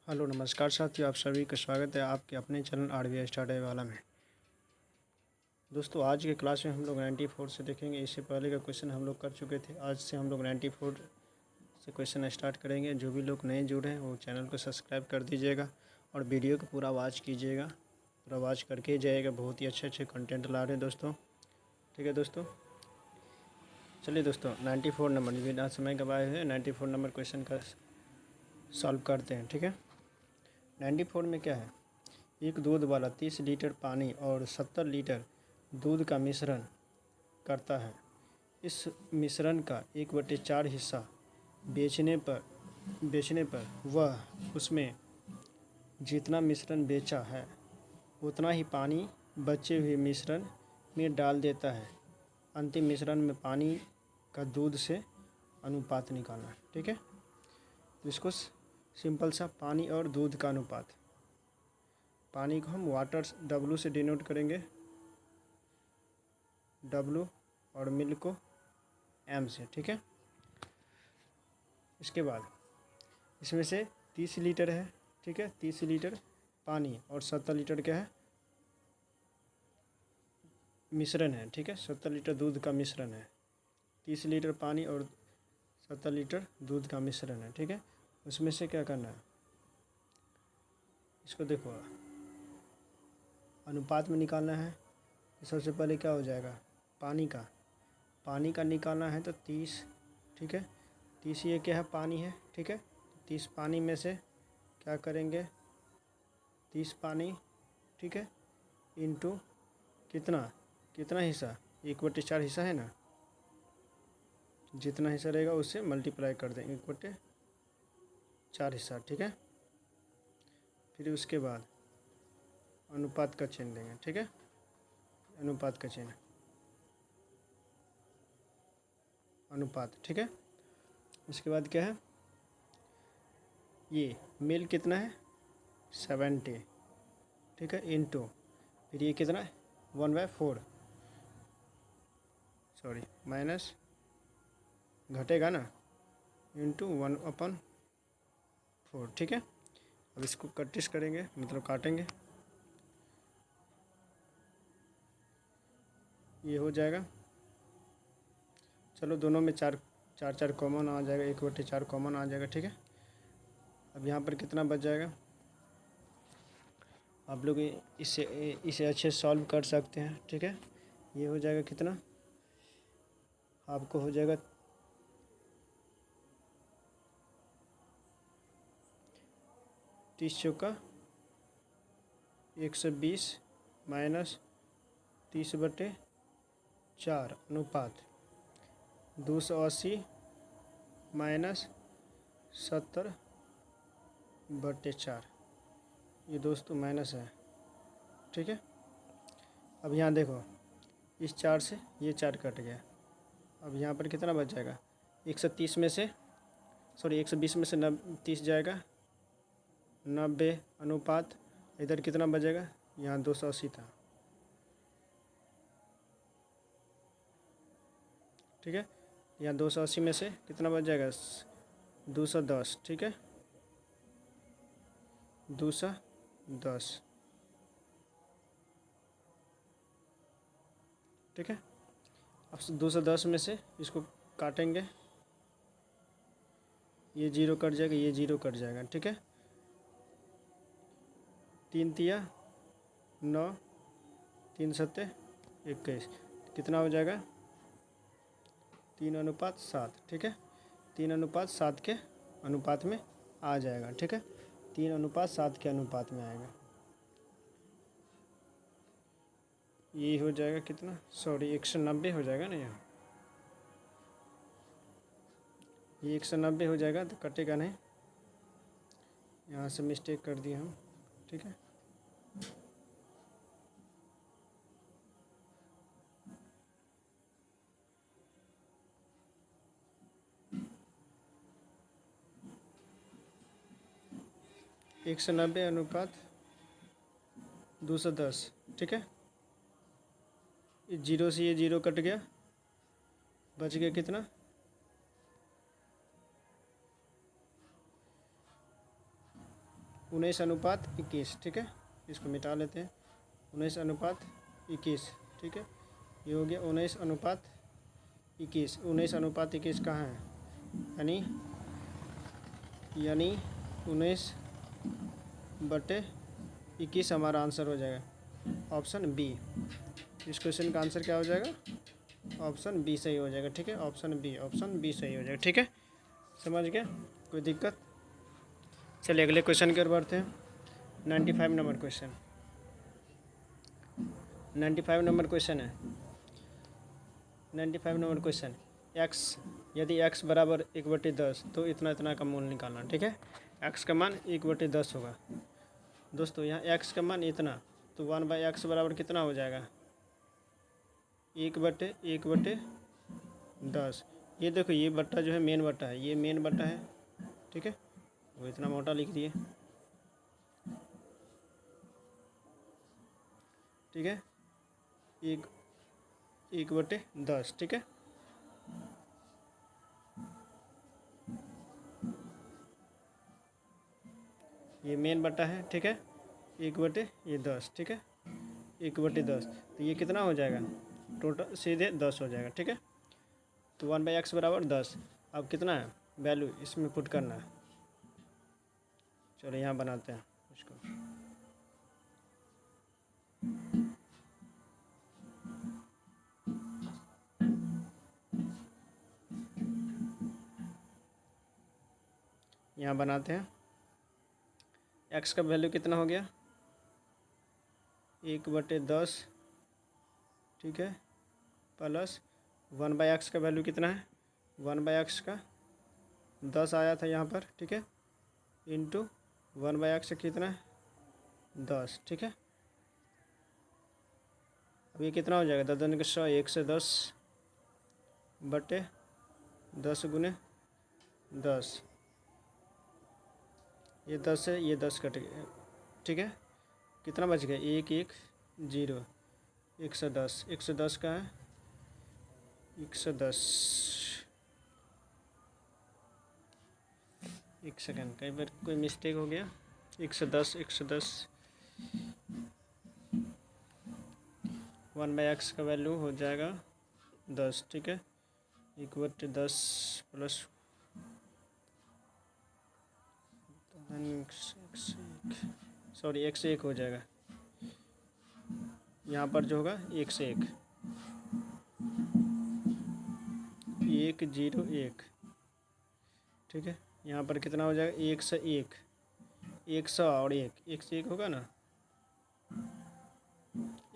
Hello नमस्कार साथियों, आप सभी का स्वागत है आपके अपने चैनल आरबीआई स्टार्टअप वाला में। दोस्तों आज के क्लास में हम लोग 94 से देखेंगे। इससे पहले का क्वेश्चन हम लोग कर चुके थे। आज से हम लोग 94 से क्वेश्चन स्टार्ट करेंगे। जो भी लोग नए जुड़े हैं वो चैनल को सब्सक्राइब कर दीजिएगा और वीडियो को पूरा वॉच कीजिएगा। पूरा वॉच करके ही जाइएगा, बहुत ही अच्छे कंटेंट ला रहे हैं दोस्तों। ठीक है दोस्तों, चलिए दोस्तों 94 नंबर बिना समय गवाए हुए 94 नंबर क्वेश्चन का सॉल्व करते हैं। ठीक है, 94 में क्या है, एक दूध वाला 30 लीटर पानी और 70 लीटर दूध का मिश्रण करता है। इस मिश्रण का 1/4 हिस्सा बेचने पर वह उसमें जितना मिश्रण बेचा है उतना ही पानी बचे हुए मिश्रण में डाल देता है। अंतिम मिश्रण में पानी का दूध से अनुपात निकालना है। ठीक है, तो इसको सिंपल सा पानी और दूध का अनुपात, पानी को हम वाटर W से डिनोट करेंगे, W, और मिल्क को M से। ठीक है, इसके बाद इसमें से 30 लीटर है। ठीक है, 30 लीटर पानी और 70 लीटर क्या है, मिश्रण है। ठीक है, 70 लीटर दूध का मिश्रण है। 30 लीटर पानी और 70 लीटर दूध का मिश्रण है। ठीक है, उसमें से क्या करना है, इसको देखो अनुपात में निकालना है। तो सबसे पहले क्या हो जाएगा, पानी का निकालना है तो 30। ठीक है, 30 ये क्या है, पानी है। ठीक है, 30 पानी में से क्या करेंगे, 30 पानी, ठीक है, इंटू कितना हिस्सा, 1/4 हिस्सा है ना, जितना हिस्सा रहेगा उससे मल्टीप्लाई कर देंगे, 1/4 हिस्सा। ठीक है, फिर उसके बाद अनुपात का चिन्ह देंगे। ठीक है, अनुपात का चिन्ह, अनुपात। ठीक है, इसके बाद क्या है, ये मिल कितना है, 70। ठीक है, इंटू फिर ये कितना है, 1/4, सॉरी माइनस घटेगा ना, इंटू 1/4। ठीक है, अब इसको कटिश करेंगे, मतलब काटेंगे, ये हो जाएगा। चलो दोनों में चार कॉमन आ जाएगा, 1/4 कॉमन आ जाएगा। ठीक है, अब यहाँ पर कितना बच जाएगा, आप लोग इसे अच्छे सॉल्व कर सकते हैं। ठीक है, ये हो जाएगा कितना, आपको हो जाएगा 30 चौका 120 माइनस 30/4 अनुपात 280 माइनस 70/4। ये दोस्तों माइनस है। ठीक है, अब यहाँ देखो, इस 4 से ये 4 कट गया। अब यहाँ पर कितना बच जाएगा, 120 में से 30 जाएगा, 90 अनुपात, इधर कितना बचेगा, यहाँ 280 था। ठीक है, यहाँ 280 में से कितना बच जाएगा, 210। ठीक है, 210। ठीक है, अब 210 में से इसको काटेंगे, ये 0 कट जाएगा, ये 0 कट जाएगा। ठीक है, 3 तिया 9, 3 सत्ते 21, कितना हो जाएगा, 3:7। ठीक है, 3:7 के अनुपात में आ जाएगा। ठीक है, 3:7 के अनुपात में आएगा। ये हो जाएगा कितना, 190 हो जाएगा ना, यहाँ ये 190 हो जाएगा, तो कटेगा नहीं, यहाँ से मिस्टेक कर दिए हम। ठीक है, एक 190 अनुपात 210। ठीक है, 0 से ये 0 कट गया, बच गया कितना, 19:21, ठीक है। इसको मिटा लेते हैं, 19:21, ठीक है। ये हो गया 19:21। 19:21 कहाँ है, यानी 19/21 हमारा आंसर हो जाएगा ऑप्शन बी। इस क्वेश्चन का आंसर क्या हो जाएगा, ऑप्शन बी सही हो जाएगा, ठीक है। ऑप्शन बी सही हो जाएगा, ठीक है। समझ गए, कोई दिक्कत? चलिए अगले क्वेश्चन की ओर बढ़ते हैं। 95 नंबर क्वेश्चन, 95 नंबर क्वेश्चन है। 95 नंबर क्वेश्चन, एक्स, यदि x बराबर 1/10 तो इतना का मूल निकालना, ठीक है। x का मान 1/10 होगा दोस्तों। यहाँ x का मान इतना, तो 1/x बराबर कितना हो जाएगा, 1/10। ये देखो, ये बट्टा जो है मेन बट्टा है, ये मेन बट्टा है, ठीक है। वो इतना मोटा लिख दिए, ठीक है। 1/10, ठीक है। ये मेन बट्टा है, ठीक है। 1/10, ठीक है। 1/10, तो ये कितना हो जाएगा, टोटल सीधे 10 हो जाएगा, ठीक है। तो 1/x बराबर 10। अब कितना है वैल्यू, इसमें पुट करना है। चलो यहाँ बनाते हैं इसको। यहाँ बनाते हैं, x का वैल्यू कितना हो गया, 1/10, ठीक है, प्लस 1/x का वैल्यू कितना है, 1/x का 10 आया था यहाँ पर, ठीक है, इंटू 1/x कितना है 10, ठीक है। अब ये कितना हो जाएगा, 10 के 100, 110/10 गुने 10, ये 10 है, ये 10 कट गया, ठीक है। कितना बच गया, 1 1 0, 110, 110 का है 110। एक सेकंड, कई बार कोई मिस्टेक हो गया, 110 1/x का वैल्यू हो जाएगा 10, ठीक है। 1/10 प्लस सॉरी 1 से 1 हो जाएगा, यहाँ पर जो होगा 1 से 1, 101, ठीक है। यहाँ पर कितना हो जाएगा, 1 से 1, 100 और 1 से 1 होगा ना,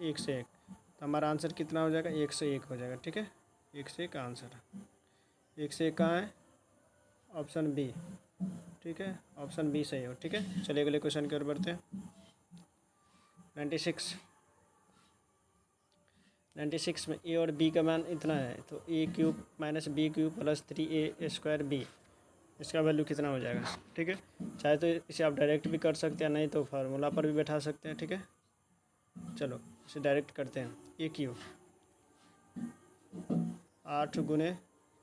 1 से 1, तो हमारा आंसर कितना हो जाएगा, 1 से 1 हो जाएगा, ठीक है। 1 से 1 का आंसर, 1 से 1 कहाँ है, ऑप्शन बी, ठीक है। ऑप्शन बी सही हो, ठीक है। चलिए अगले क्वेश्चन की ओर बढ़ते हैं। 96 में ए और बी का मान इतना है, तो a³ - b³ + 3a² b, इसका वैल्यू कितना हो जाएगा, ठीक है। चाहे तो इसे आप डायरेक्ट भी कर सकते हैं, नहीं तो फार्मूला पर भी बैठा सकते हैं, ठीक है। चलो इसे डायरेक्ट करते हैं। a³ 8 ×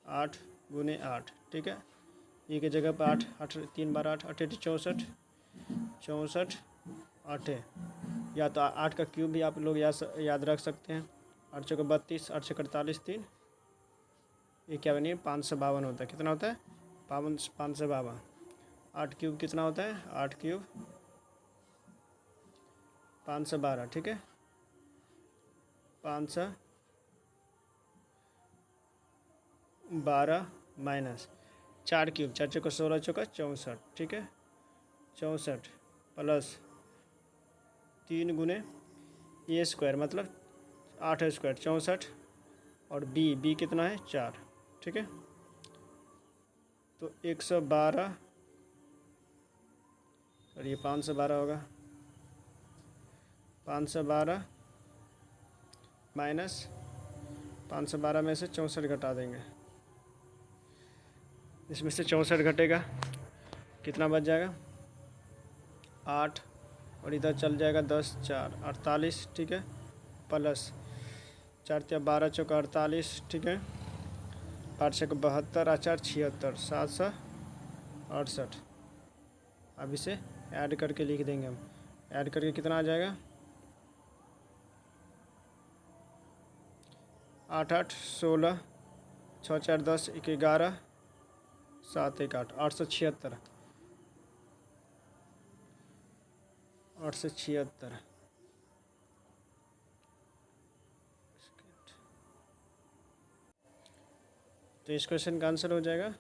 8, ठीक है। ए की जगह पर 8, 3 बार 8, 8 64, 8 या तो 8 का क्यूब भी आप लोग याद रख सकते हैं। 8 चौके 32, 8 छक्के 48, 3, ये क्या बनी, 552 होता है। कितना होता है, 552। 8 क्यूब कितना होता है, 8 क्यूब 512, ठीक है। 512 माइनस 4 क्यूब, 4 चौके 16, चौका 64, ठीक है। 64 प्लस 3 गुने a² मतलब 8² 64, और b कितना है 4, ठीक है। तो 112, और ये 512 होगा, 512 माइनस 512 में से 64 घटा देंगे, इसमें से 64 घटेगा, कितना बच जाएगा 8, और इधर चल जाएगा 10, 4 48, ठीक है, प्लस 4 × 12 = 48, ठीक है। 8 × 72, 4 × 76, 768, अब इसे ऐड करके लिख देंगे हम। ऐड करके कितना आ जाएगा, 8 8 16, 6 4 10, 1 11, 7 1 8, 876, 876। तो इस क्वेश्चन का आंसर हो जाएगा,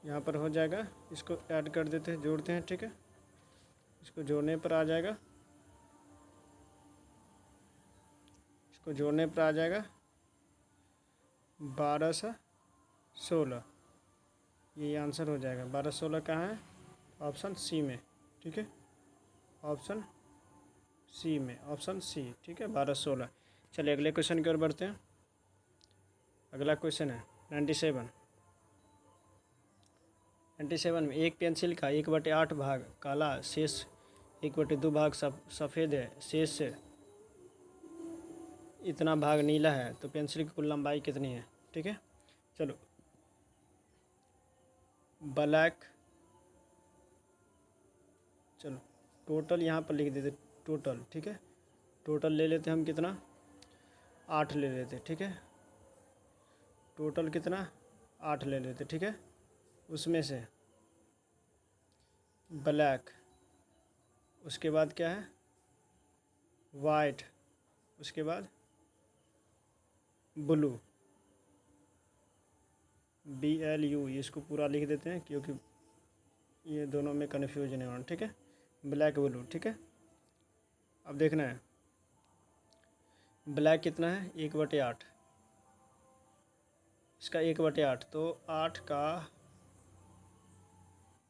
यहाँ पर हो जाएगा। इसको ऐड कर देते हैं, जोड़ते हैं, ठीक है। इसको जोड़ने पर आ जाएगा, इसको जोड़ने पर आ जाएगा 12 से 16। ये आंसर हो जाएगा। 12 16 कहाँ है, ऑप्शन सी में, ठीक है। ऑप्शन सी में, ऑप्शन सी, ठीक है, 12 16। चलिए अगले क्वेश्चन की ओर बढ़ते हैं। अगला क्वेश्चन है 97। 97 में एक पेंसिल का 1/8 भाग काला, शेष 1/2 भाग सफ़ेद है, शेष इतना भाग नीला है, तो पेंसिल की कुल लंबाई कितनी है, ठीक है। चलो ब्लैक, चलो टोटल यहाँ पर लिख देते टोटल, ठीक है। टोटल ले लेते हम कितना, 8 ले लेते, ठीक है। टोटल कितना, 8 ले लेते, ठीक है। उसमें से ब्लैक, उसके बाद क्या है, वाइट, उसके बाद ब्लू, BLU, इसको पूरा लिख देते हैं क्योंकि ये दोनों में कन्फ्यूजन है, ठीक है। ब्लैक ब्लू, ठीक है। अब देखना है ब्लैक कितना है, 1/8, इसका 1/8, तो 8 का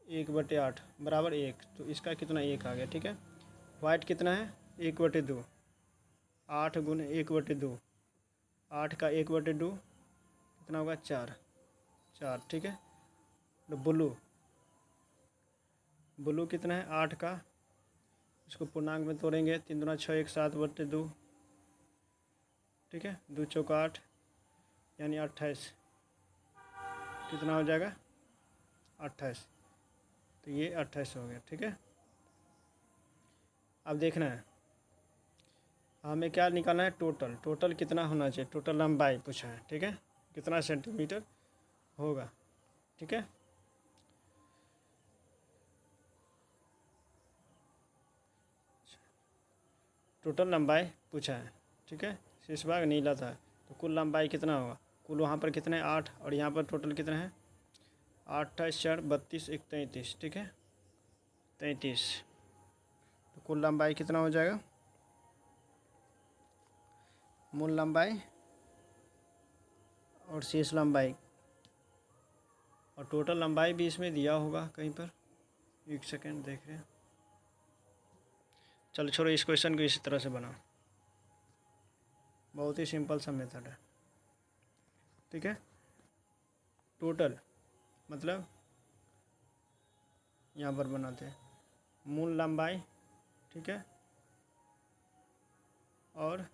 1/8 बराबर 1, तो इसका कितना 1 आ गया, ठीक है। वाइट कितना है, 1/2, 8 गुने 1/2, 8 का 1/2 कितना होगा, 4 4, ठीक है। तो ब्लू, ब्लू कितना है, 8 का, इसको पूर्णांक में तोड़ेंगे, 3 दूना 6, 1 7/2, ठीक है। 2 चौका 8 यानी 28, कितना हो जाएगा, 28, तो ये 28 हो गया, ठीक है। अब देखना है हमें क्या निकालना है, टोटल, टोटल कितना होना चाहिए, टोटल लंबाई पूछा है, ठीक है। कितना सेंटीमीटर होगा, ठीक है। टोटल लंबाई पूछा है, ठीक है। शेष भाग नीला था, तो कुल लंबाई कितना होगा, कुल वहाँ पर कितने 8, और यहाँ पर टोटल कितना है, 8 28 4 32 1 33, ठीक है, 33। तो कुल लंबाई कितना हो जाएगा, मूल लंबाई और शेष लंबाई, और टोटल लंबाई भी इसमें दिया होगा कहीं पर, 1 सेकेंड देख रहे हैं। चलो छोड़ो, इस क्वेश्चन को इसी तरह से बनाओ, बहुत ही सिंपल सा मेथड है, ठीक है। टोटल मतलब यहाँ पर बनाते हैं मूल लंबाई, ठीक है, और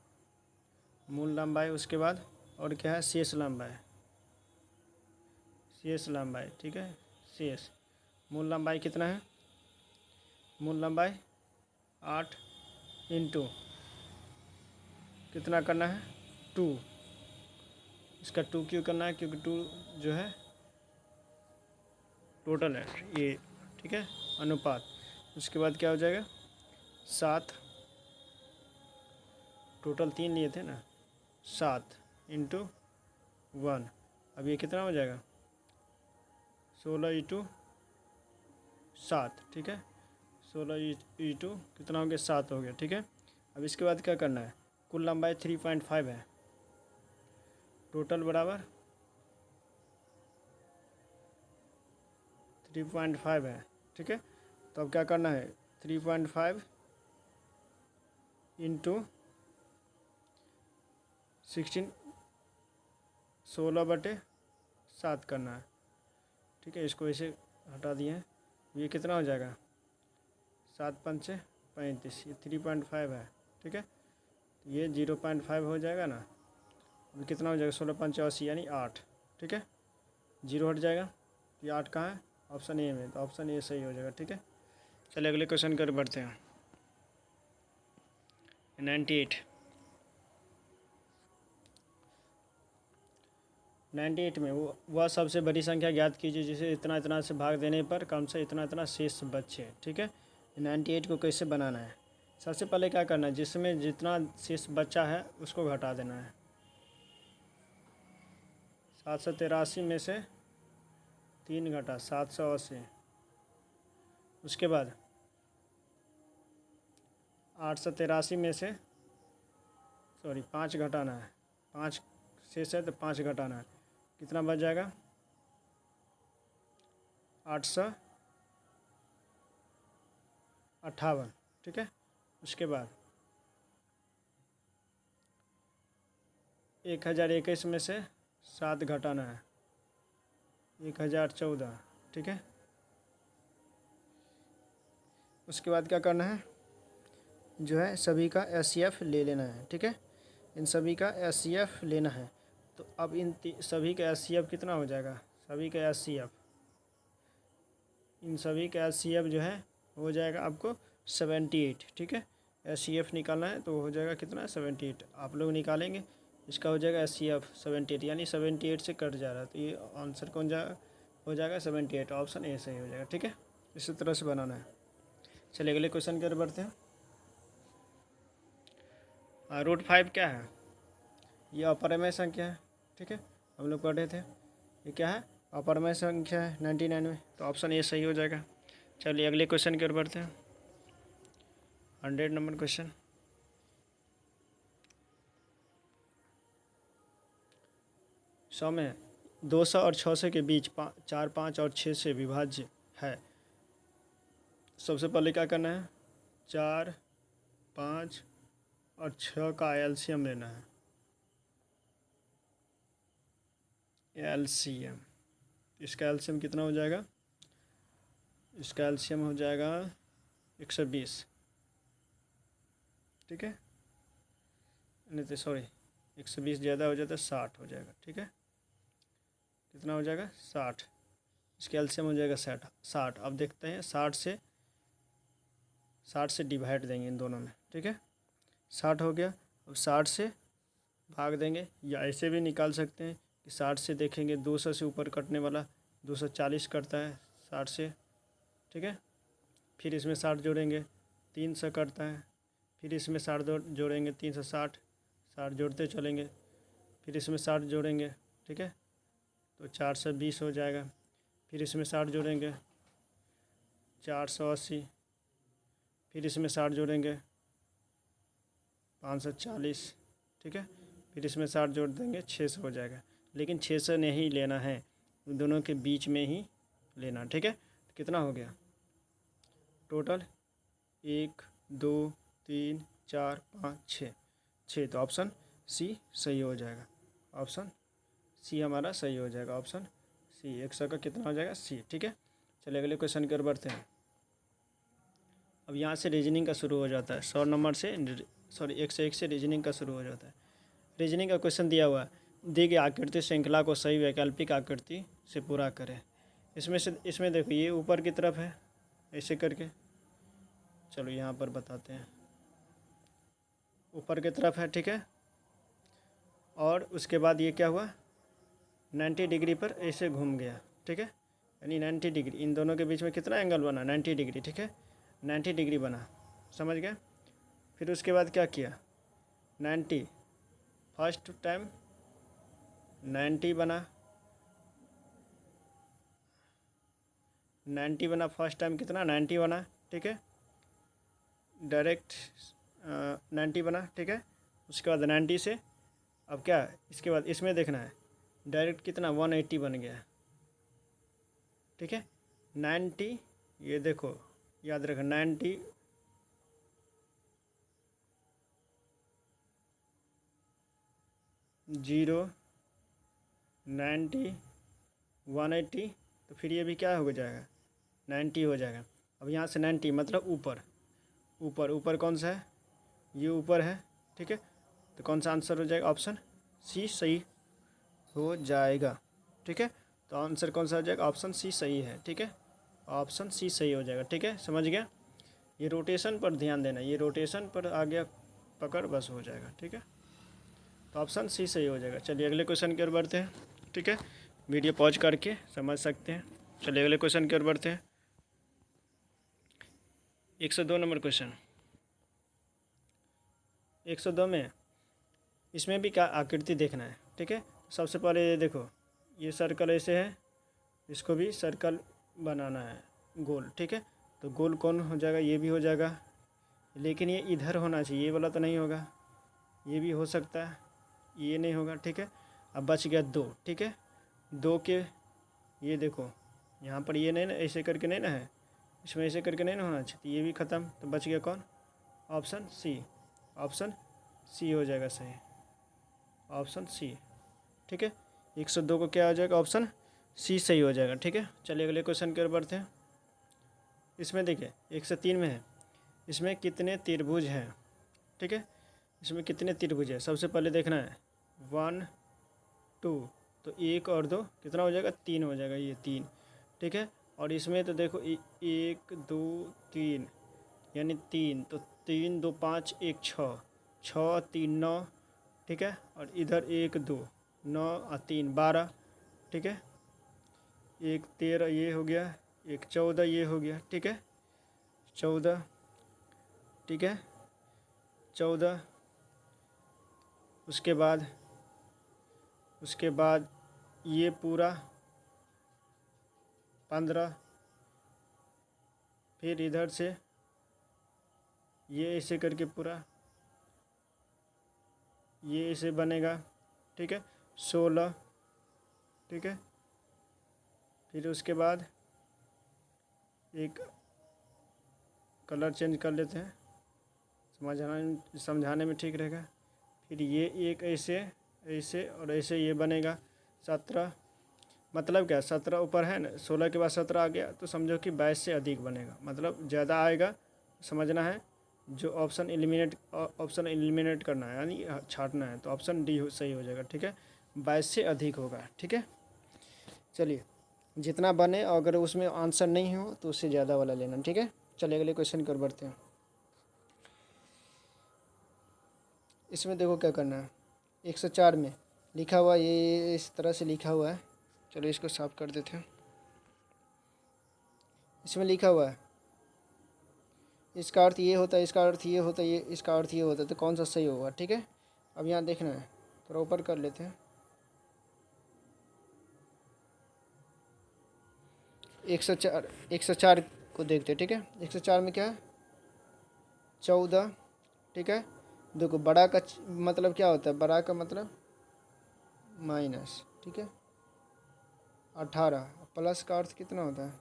मूल लंबाई, उसके बाद और क्या है, शेष लंबाई, शेष लंबाई, ठीक है। शेष मूल लंबाई कितना है, मूल लंबाई 8 इंटू कितना करना है, 2, इसका 2 क्यों करना है, क्योंकि 2 जो है टोटल है ये, ठीक है, अनुपात। उसके बाद क्या हो जाएगा, 7, टोटल 3 लिए थे ना, 7 इंटू 1, अब ये कितना हो जाएगा, 16 इंटू 7, ठीक है। 16 इंटू कितना हो गया, 7 हो गया, ठीक है। अब इसके बाद क्या करना है, कुल लंबाई 3.5 है, टोटल बराबर 3.5 है, ठीक है। तो अब क्या करना है, 3.5 इंटू 16, 16/7 करना है, ठीक है। इसको ऐसे हटा दिए हैं, ये कितना हो जाएगा, 7 5 35, ये 3.5 है, ठीक है। ये 0.5 हो जाएगा ना, अभी कितना हो जाएगा, 16 5 80 यानी 8, ठीक है। 0 हट जाएगा, ये 8 कहाँ है, ऑप्शन ए में, तो ऑप्शन ए सही हो जाएगा। ठीक है, चलिए अगले क्वेश्चन कर बढ़ते हैं। 98 में वह सबसे बड़ी संख्या ज्ञात कीजिए जिसे इतना इतना से भाग देने पर कम से इतना इतना शेष बचे। ठीक है, 98 को कैसे बनाना है? सबसे पहले क्या करना है, जिसमें जितना शेष बचा है उसको घटा देना है। 783 में से 3 घटा 780। उसके बाद 883 में से 5 घटाना है। 5 शेष है तो 5 घटाना है, कितना बच जाएगा? 858। ठीक है, उसके बाद 1021 में से 7 घटाना है, 1014। ठीक है, उसके बाद क्या करना है, जो है सभी का SCF ले लेना है। ठीक है, इन सभी का SCF लेना है। तो अब इन सभी का SCF कितना हो जाएगा? सभी का SCF, इन सभी का SCF जो है हो जाएगा आपको 78। ठीक है, SCF निकालना है तो हो जाएगा कितना? 78। आप लोग निकालेंगे, इसका हो जाएगा SCF 78, यानी 78 से कट जा रहा है, तो ये आंसर कौन हो जाएगा? 78। ऑप्शन ए सही हो जाएगा। ठीक है, इसी तरह से बनाना है। चलिए अगले क्वेश्चन की ओर बढ़ते हैं। √5 क्या है? ये अपरमय संख्या है। ठीक है, हम लोग पढ़े थे, ये क्या है? अपरमय संख्या है 99 में, तो ऑप्शन ए सही हो जाएगा। चलिए अगले क्वेश्चन की ओर बढ़ते हैं। 100 नंबर क्वेश्चन। 100 में 200 और 600 के बीच 4, 5 और 6 से विभाज्य है। सबसे पहले क्या करना है, 4, 5 और 6 का एलसीएम लेना है। एलसीएम, इसका एलसीएम कितना हो जाएगा? इसका एलसीएम हो जाएगा 120। ठीक है, नहीं तो 120 ज़्यादा हो जाता है, 60 हो जाएगा। ठीक है, कितना हो जाएगा? 60। इसका एलसीएम हो जाएगा 60। अब देखते हैं 60 से डिवाइड देंगे इन दोनों में। ठीक है, 60 हो गया। अब 60 से भाग देंगे, या ऐसे भी निकाल सकते हैं कि 60 से देखेंगे 200 से ऊपर कटने वाला 240 कटता है 60 से। ठीक है, फिर इसमें 60 जोड़ेंगे 300 कटता है, फिर इसमें 60 जोड़ेंगे 360, 60 जोड़ते चलेंगे, फिर इसमें 60 जोड़ेंगे। ठीक है, तो 420 हो जाएगा। फिर इसमें 60 जोड़ेंगे 480, फिर इसमें 60 जोड़ेंगे 540। ठीक है, फिर इसमें 60 जोड़ देंगे 600 हो जाएगा। लेकिन 600 नहीं लेना है, दोनों के बीच में ही लेना। ठीक है, तो कितना हो गया टोटल? 1, 2, 3, 4, 5, 6। तो ऑप्शन सी सही हो जाएगा। ऑप्शन सी हमारा सही हो जाएगा। ऑप्शन सी 100 का कितना हो जाएगा? सी। ठीक है, चलिए अगले क्वेश्चन की ओर बढ़ते हैं। अब यहाँ से रीजनिंग का शुरू हो जाता है। 100 नंबर से 101 से रीजनिंग का शुरू हो जाता है। रीजनिंग का क्वेश्चन दिया हुआ है, दी गई आकृति श्रृंखला को सही वैकल्पिक आकृति से पूरा करें। इसमें देखो ये ऊपर की तरफ है, ऐसे करके, चलो यहाँ पर बताते हैं, ऊपर की तरफ है। ठीक है, और उसके बाद ये क्या हुआ, 90 डिग्री पर ऐसे घूम गया। ठीक है, यानी 90 डिग्री, इन दोनों के बीच में कितना एंगल बना? 90 डिग्री। ठीक है, 90 डिग्री बना, समझ गए। फिर उसके बाद क्या किया, 90 फर्स्ट टाइम 90 बना, 90 बना फर्स्ट टाइम, कितना? 90 बना। ठीक है, डायरेक्ट 90 बना। ठीक है, उसके बाद 90 से अब क्या, इसके बाद इसमें देखना है डायरेक्ट कितना, 180 बन गया। ठीक है, 90, ये देखो याद रखना, 90 0 90 180, तो फिर ये भी क्या हो जाएगा, 90 हो जाएगा। अब यहाँ से 90 मतलब ऊपर ऊपर ऊपर कौन सा है, ये ऊपर है। ठीक है, तो कौन सा आंसर हो जाएगा? ऑप्शन सी सही हो जाएगा। ठीक है, तो आंसर कौन सा हो जाएगा? ऑप्शन सी सही है। ठीक है, ऑप्शन सी सही हो जाएगा। ठीक है, समझ गया। ये रोटेशन पर ध्यान देना, ये रोटेशन पर आ गया पकड़, बस हो जाएगा। ठीक है, तो ऑप्शन सी सही हो जाएगा। चलिए अगले क्वेश्चन की ओर बढ़ते हैं। ठीक है, वीडियो पॉज करके समझ सकते हैं। चलिए अगले क्वेश्चन की ओर बढ़ते हैं। 102 नंबर क्वेश्चन। 102 में इसमें भी क्या आकृति देखना है। ठीक है, सबसे पहले ये देखो, ये सर्कल ऐसे है, इसको भी सर्कल बनाना है गोल। ठीक है, तो गोल कौन हो जाएगा, ये भी हो जाएगा, लेकिन ये इधर होना चाहिए, ये वाला तो नहीं होगा, ये भी हो सकता है, ये नहीं होगा। ठीक है, अब बच गया 2। ठीक है, 2 के ये देखो यहाँ पर ये नहीं ना, ऐसे करके नहीं ना है, इसमें ऐसे करके नहीं ना होना चाहिए, तो ये भी ख़त्म। तो बच गया कौन, ऑप्शन सी। ऑप्शन सी हो जाएगा सही, ऑप्शन सी। ठीक है, 102 को क्या हो जाएगा, ऑप्शन सी सही हो जाएगा। ठीक है, चलिए अगले क्वेश्चन की ओर बढ़ते हैं। इसमें देखिए 103 में है, इसमें कितने त्रिभुज हैं। ठीक है, इसमें कितने त्रिभुज है, सबसे पहले देखना है 1 2, तो 1 और 2 कितना हो जाएगा, 3 हो जाएगा, ये 3। ठीक है, और इसमें तो देखो 1 2 3 यानी 3, तो 3 2 5 1 6, 6 3 9। ठीक है, और इधर 1 2 9 और 3 12। ठीक है, 1 13 ये हो गया, 1 14 ये हो गया। ठीक है, 14। ठीक है, 14। उसके बाद ये पूरा 15। फिर इधर से ये ऐसे करके पूरा ये ऐसे बनेगा। ठीक है, 16। ठीक है, फिर उसके बाद एक कलर चेंज कर लेते हैं, समझाने में ठीक रहेगा। फिर ये एक ऐसे ऐसे और ऐसे ये बनेगा 17। मतलब क्या, 17 ऊपर है ना, 16 के बाद 17 आ गया, तो समझो कि 22 से अधिक बनेगा, मतलब ज़्यादा आएगा, समझना है। जो ऑप्शन एलिमिनेट करना है, यानी छाटना है, तो ऑप्शन डी सही हो जाएगा। ठीक है, 22 से अधिक होगा। ठीक है, चलिए जितना बने, अगर उसमें आंसर नहीं हो तो उससे ज़्यादा वाला लेना। ठीक है, चलिए अगले क्वेश्चन की ओर बढ़ते हैं। इसमें देखो क्या करना है, 104 में लिखा हुआ, ये इस तरह से लिखा हुआ है। चलो इसको साफ कर देते हैं। इसमें लिखा हुआ है, इसका अर्थ ये होता है, इसका अर्थ ये होता है, ये इसका अर्थ ये होता है, तो कौन सा सही होगा। ठीक है, अब यहाँ देखना है, थोड़ा ऊपर कर लेते हैं। 104 को देखते हैं। ठीक है, 104 में क्या है, 14। ठीक है, देखो बड़ा का मतलब क्या होता है, बड़ा का मतलब माइनस। ठीक है, 18। प्लस का अर्थ कितना होता है,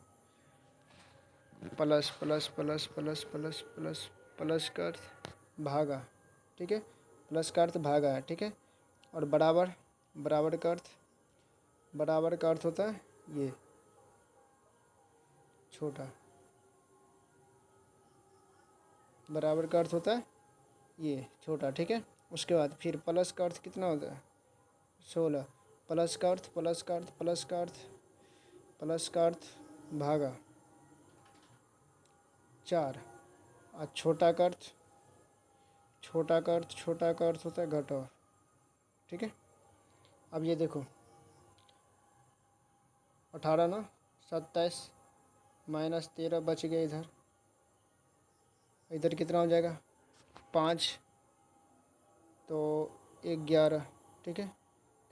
plus plus plus plus plus plus plus का अर्थ भागा। ठीक है, प्लस का अर्थ भागा है। ठीक है, और बराबर, बराबर का अर्थ होता है ये छोटा, बराबर का अर्थ होता है ये छोटा। ठीक है, उसके बाद फिर प्लस का अर्थ कितना होता है, 16। प्लस का अर्थ प्लस का अर्थ भागा 4। और छोटा का अर्थ होता है घटाओ। ठीक है, अब ये देखो 18 ना 27 माइनस 13 बच गया, इधर कितना हो जाएगा 5, तो 11। ठीक है,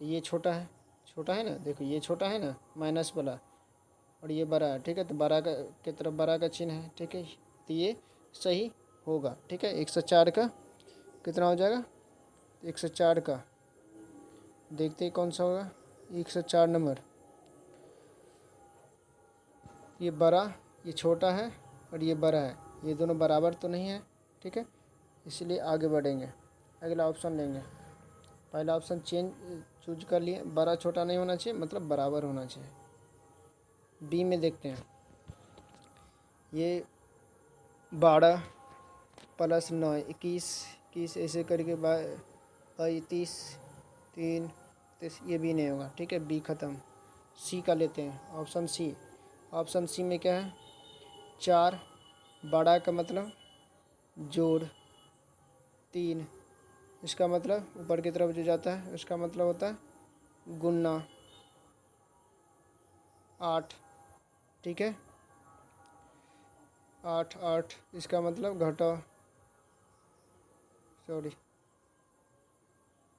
तो ये छोटा है ना, देखो ये छोटा है ना माइनस वाला, और ये बड़ा है। ठीक है, तो बड़ा का की तरफ बड़ा का चिन्ह है। ठीक है, तो ये सही होगा। ठीक है, 104 का कितना हो जाएगा, 104 का देखते ही कौन सा होगा, 104 नंबर। ये बड़ा, ये छोटा है, और ये बड़ा है, ये दोनों बराबर तो नहीं है। ठीक है, इसलिए आगे बढ़ेंगे, अगला ऑप्शन लेंगे। पहला ऑप्शन चूज कर लिए, बड़ा छोटा नहीं होना चाहिए, मतलब बराबर होना चाहिए। बी में देखते हैं, ये 12 प्लस 9 21 ऐसे करके 30 3 ये भी नहीं होगा। ठीक है, बी ख़त्म। सी का लेते हैं, ऑप्शन सी में क्या है, 4, बड़ा का मतलब जोड़ 3, इसका मतलब ऊपर की तरफ जो जाता है उसका मतलब होता है गुन्ना 8, ठीक है। 8 8 इसका मतलब घटाओ, सॉरी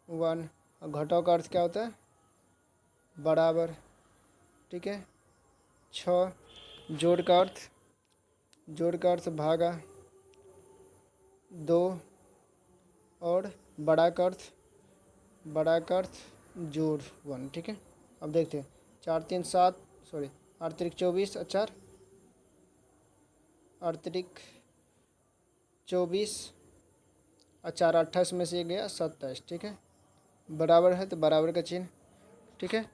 1, और घटाओ का अर्थ क्या होता है बराबर, ठीक है। 6, जोड़ का अर्थ भागा 2, और बड़ा का अर्थ जोड़ 1, ठीक है। अब देखते हैं 4 3 7, सॉरी 8 3 24 और 4 8 3 24 और 4 28 में से ये गया 27, ठीक है। बराबर है तो बराबर का चिन्ह, ठीक है।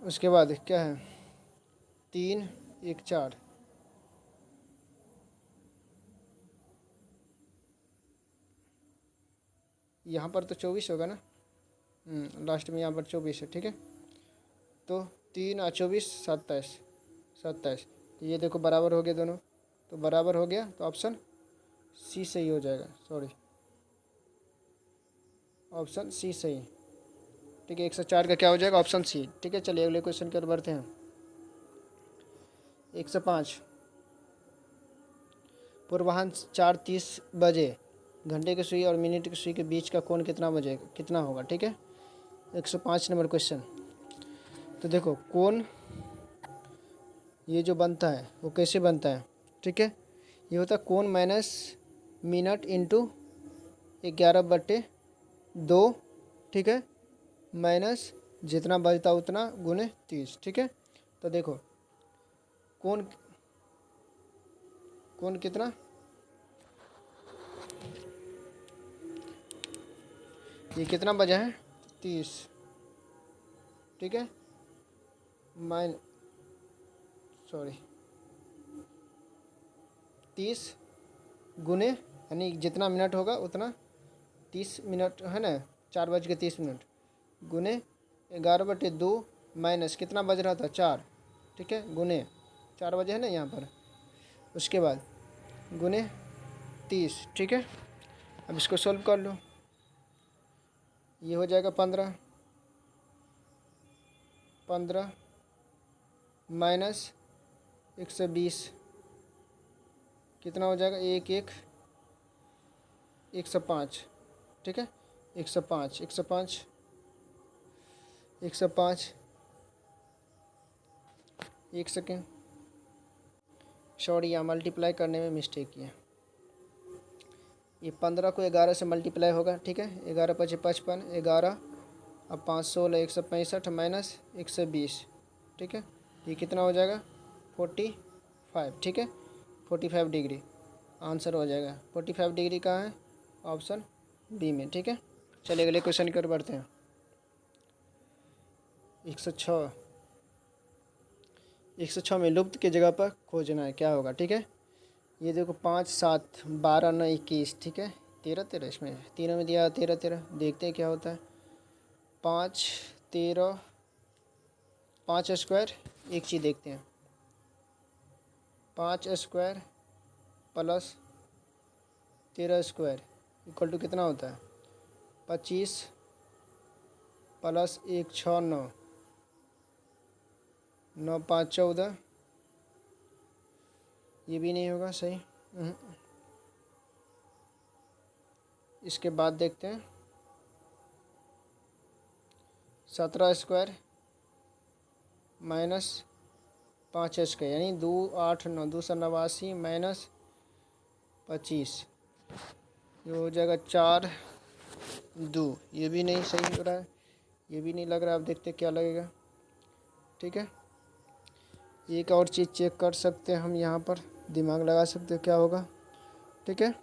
उसके बाद क्या है 3 1 4, यहाँ पर तो 24 होगा ना, लास्ट में यहाँ पर 24 है, ठीक है। तो 3 और 24 27, ये देखो बराबर हो गए दोनों, तो बराबर हो गया तो ऑप्शन सी सही हो जाएगा, सॉरी ऑप्शन सी सही, ठीक है। 104 का क्या हो जाएगा ऑप्शन सी, ठीक है। चलिए अगले क्वेश्चन की ओर बढ़ते हैं। 105, पूर्वाह्न 4:30 बजे घंटे की सुई और मिनट की सुई के बीच का कोण कितना होगा, ठीक है। 105 नंबर क्वेश्चन। तो देखो कोण ये जो बनता है वो कैसे बनता है, ठीक है। ये होता है कोण माइनस मिनट इंटू 11/2, ठीक है, माइनस जितना बचता उतना गुने 30, ठीक है। तो देखो कोण कितना, ये कितना बजा है 30, ठीक है, सॉरी 30 गुने यानी जितना मिनट होगा उतना 30 मिनट है ना, 4:30 गुने 11/2 माइनस कितना बज रहा था 4, ठीक है, गुने 4 बजे है ना यहाँ पर, उसके बाद गुने 30, ठीक है। अब इसको सॉल्व कर लो, ये हो जाएगा 15 माइनस 120 कितना हो जाएगा 105, ठीक है। 105 एक सेकेंड, सॉरी यहाँ मल्टीप्लाई करने में मिस्टेक किया। ये 15 को 11 से मल्टीप्लाई होगा, ठीक है। 11 × 5 = 55, 11 अब 5 16 165 माइनस 120, ठीक है। ये कितना हो जाएगा 45, ठीक है। 45 डिग्री आंसर हो जाएगा। 45 डिग्री कहाँ है ऑप्शन बी में, ठीक है। चलिए अगले क्वेश्चन की ओर बढ़ते हैं। 106 में लुप्त की जगह पर खोजना है, क्या होगा, ठीक है। ये देखो 5 7 12 9 21, ठीक है। 13 इसमें तीनों में दिया 13 देखते हैं क्या होता है। 5 13 5 स्क्वायर, एक चीज़ देखते हैं 5 square plus 13 square equal to कितना होता है 25 प्लस 1 6 9 9 5 14, ये भी नहीं होगा सही। इसके बाद देखते हैं 17 स्क्वायर माइनस 5 स्क्वायर यानी 2 8 9 289 माइनस 25, ये हो जाएगा 4 2, ये भी नहीं सही हो रहा है, ये भी नहीं लग रहा है। अब देखते क्या लगेगा, ठीक है। एक और चीज़ चेक कर सकते हैं हम, यहाँ पर दिमाग लगा सकते हैं क्या होगा, ठीक है।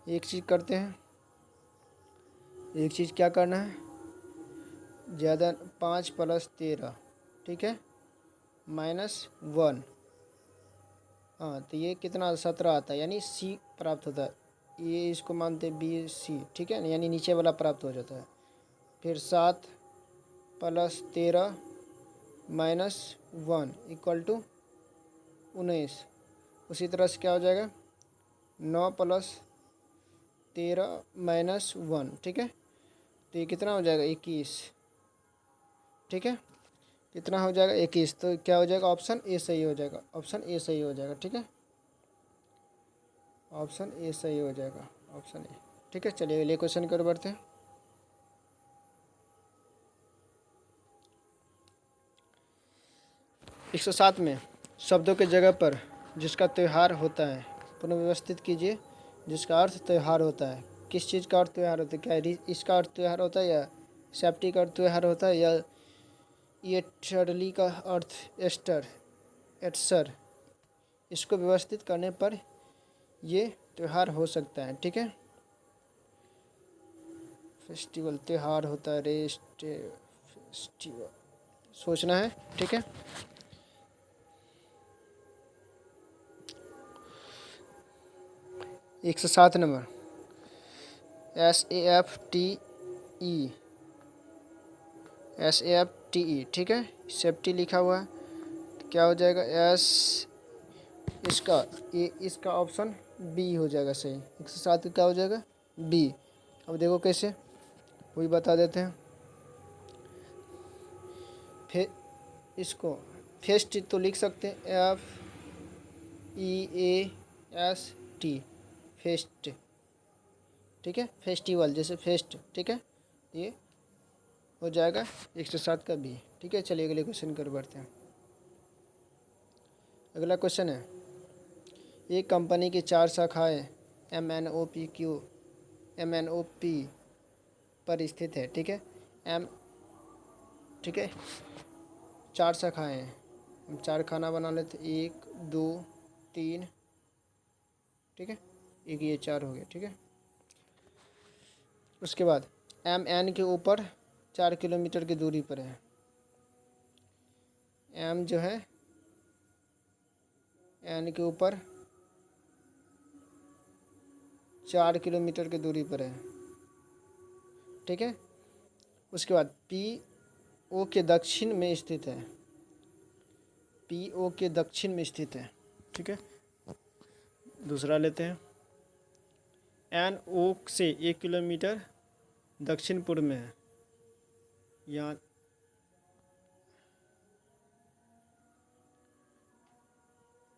एक चीज़ करते हैं, एक चीज़ क्या करना है, ज़्यादा 5 + 13, ठीक है, -1, हाँ तो ये कितना 17 आता है यानी सी प्राप्त होता है। ये इसको मानते बी सी, ठीक है, यानी नीचे वाला प्राप्त हो जाता है। फिर 7 + 13 -1 = 19। उसी तरह से क्या हो जाएगा 9 + 13 - 1, ठीक है। तो ये कितना हो जाएगा 21, ठीक है। कितना हो जाएगा 21। तो क्या हो जाएगा ऑप्शन ए सही हो जाएगा, ऑप्शन ए सही हो जाएगा, ठीक है। ऑप्शन ए सही हो जाएगा, ऑप्शन ए, ठीक है। चलिए अगले क्वेश्चन की ओर बढ़ते हैं। 107 में शब्दों के जगह पर जिसका त्यौहार होता है पुनर्व्यवस्थित कीजिए। जिसका अर्थ त्यौहार होता है, किस चीज़ का अर्थ त्यौहार होता है? क्या इसका अर्थ त्यौहार होता है, या सेफ्टी का अर्थ त्यौहार होता है, या ये टर्डली का अर्थ एस्टर एटसर। इसको व्यवस्थित करने पर ये त्यौहार हो सकता है, ठीक है। फेस्टिवल त्यौहार होता है, रेस्ट फेस्टिवल सोचना है, ठीक है। एक सौ 7 नंबर SAFTE, SAFTE, ठीक है। सेफ्टी लिखा हुआ है, तो क्या हो जाएगा एस, इसका ऑप्शन बी हो जाएगा सही। 107 का क्या हो जाएगा बी। अब देखो कैसे, वही बता देते हैं। इसको फेस्ट तो लिख सकते हैं FEAST, फेस्ट, ठीक है। फेस्टिवल जैसे फेस्ट, ठीक है। ये हो जाएगा 107 का बी, ठीक है। चलिए अगले क्वेश्चन कर बढ़ते हैं। अगला क्वेश्चन है, एक कंपनी की 4 शाखाएं MNOP पर स्थित है, ठीक है। एम, ठीक है। 4 शाखाएं हैं, हम 4 खाना बना लेते, 1 2 3, ठीक है। एक ये 4 हो गया, ठीक है। उसके बाद MN के ऊपर 4 किलोमीटर की दूरी पर है। M जो है N के ऊपर 4 किलोमीटर की दूरी पर है, ठीक है। उसके बाद PO के दक्षिण में स्थित है, PO के दक्षिण में स्थित है, ठीक है। दूसरा लेते हैं, NO से 1 किलोमीटर दक्षिण पूर्व में है। यहाँ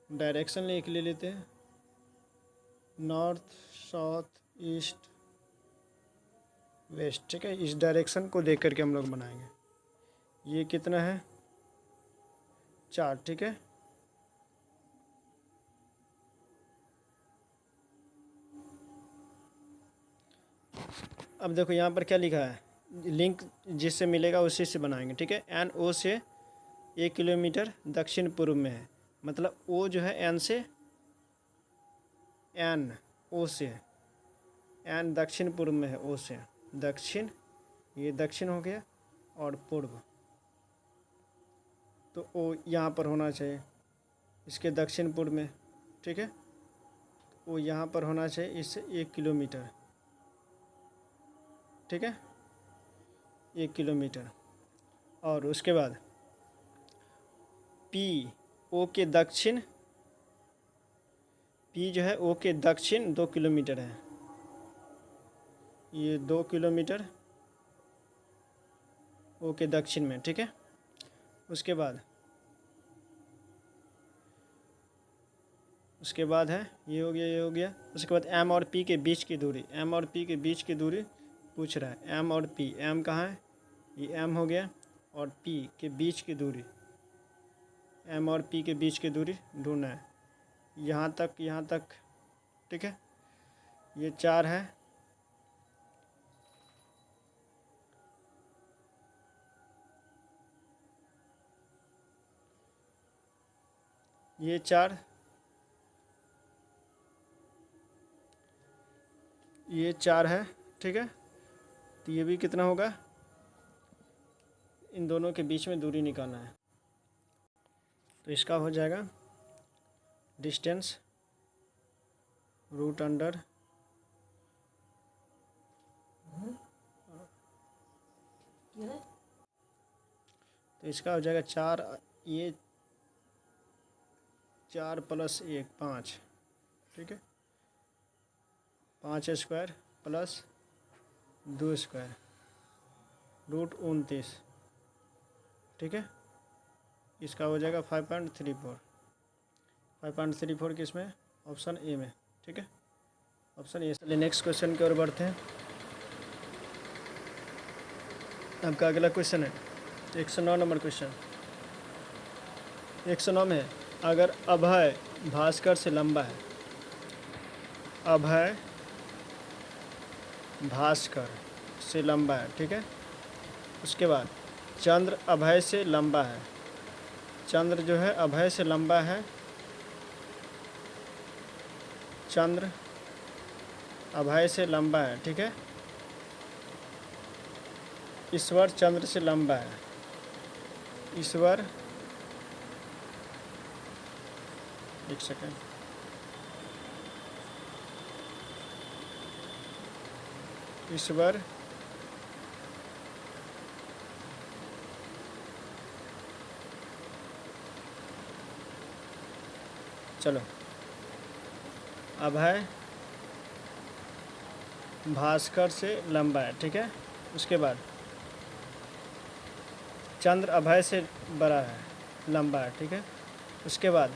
डायरेक्शन ले लेते हैं, नॉर्थ साउथ ईस्ट वेस्ट, ठीक है। इस डायरेक्शन को देख करके हम लोग बनाएंगे। ये कितना है 4, ठीक है। अब देखो यहाँ पर क्या लिखा है, लिंक जिससे मिलेगा उसी से बनाएंगे, ठीक है। NO से 1 किलोमीटर दक्षिण पूर्व में है, मतलब O जो है N से NO से N दक्षिण पूर्व में है, O से दक्षिण, ये दक्षिण हो गया, और पूर्व, तो O यहाँ पर होना चाहिए इसके दक्षिण पूर्व में, ठीक है। O यहाँ पर होना चाहिए इससे 1 किलोमीटर, ठीक है, 1 किलोमीटर। और उसके बाद PO के दक्षिण, P जो है O के दक्षिण 2 किलोमीटर है, ये 2 किलोमीटर O के दक्षिण में, ठीक है। उसके बाद है ये हो गया, ये हो गया। उसके बाद M और P के बीच की दूरी, M और P के बीच की दूरी पूछ रहा है। M और P, M कहाँ है, ये M हो गया, और P के बीच की दूरी, M और P के बीच की दूरी ढूंढना है, यहाँ तक, ठीक है। ये 4 है, ये 4, ये 4 है, ठीक है। तो ये भी कितना होगा, इन दोनों के बीच में दूरी निकालना है, तो इसका हो जाएगा डिस्टेंस रूट अंडर, तो इसका हो जाएगा 4, ये 4 + 1 5, ठीक है। 5 स्क्वायर प्लस 2 स्क्वायर √29, ठीक है। इसका हो जाएगा 5.34। 5.34 किस में? ऑप्शन ए में, ठीक है। Option A. चलिए नेक्स्ट क्वेश्चन की ओर बढ़ते हैं। आपका अगला क्वेश्चन है 109 नंबर क्वेश्चन। 109 में है, अगर अभय भास्कर से लंबा है, अभय भास्कर से लंबा है, ठीक है। उसके बाद चंद्र अभय से लंबा है, चंद्र जो है अभय से लंबा है, चंद्र अभय से लंबा है, ठीक है। ईश्वर चंद्र से लंबा है, ईश्वर, एक सेकेंड, ईश्वर चलो अभय भास्कर से लंबा है, ठीक है। उसके बाद चंद्र अभय से बड़ा है, लंबा है, ठीक है। उसके बाद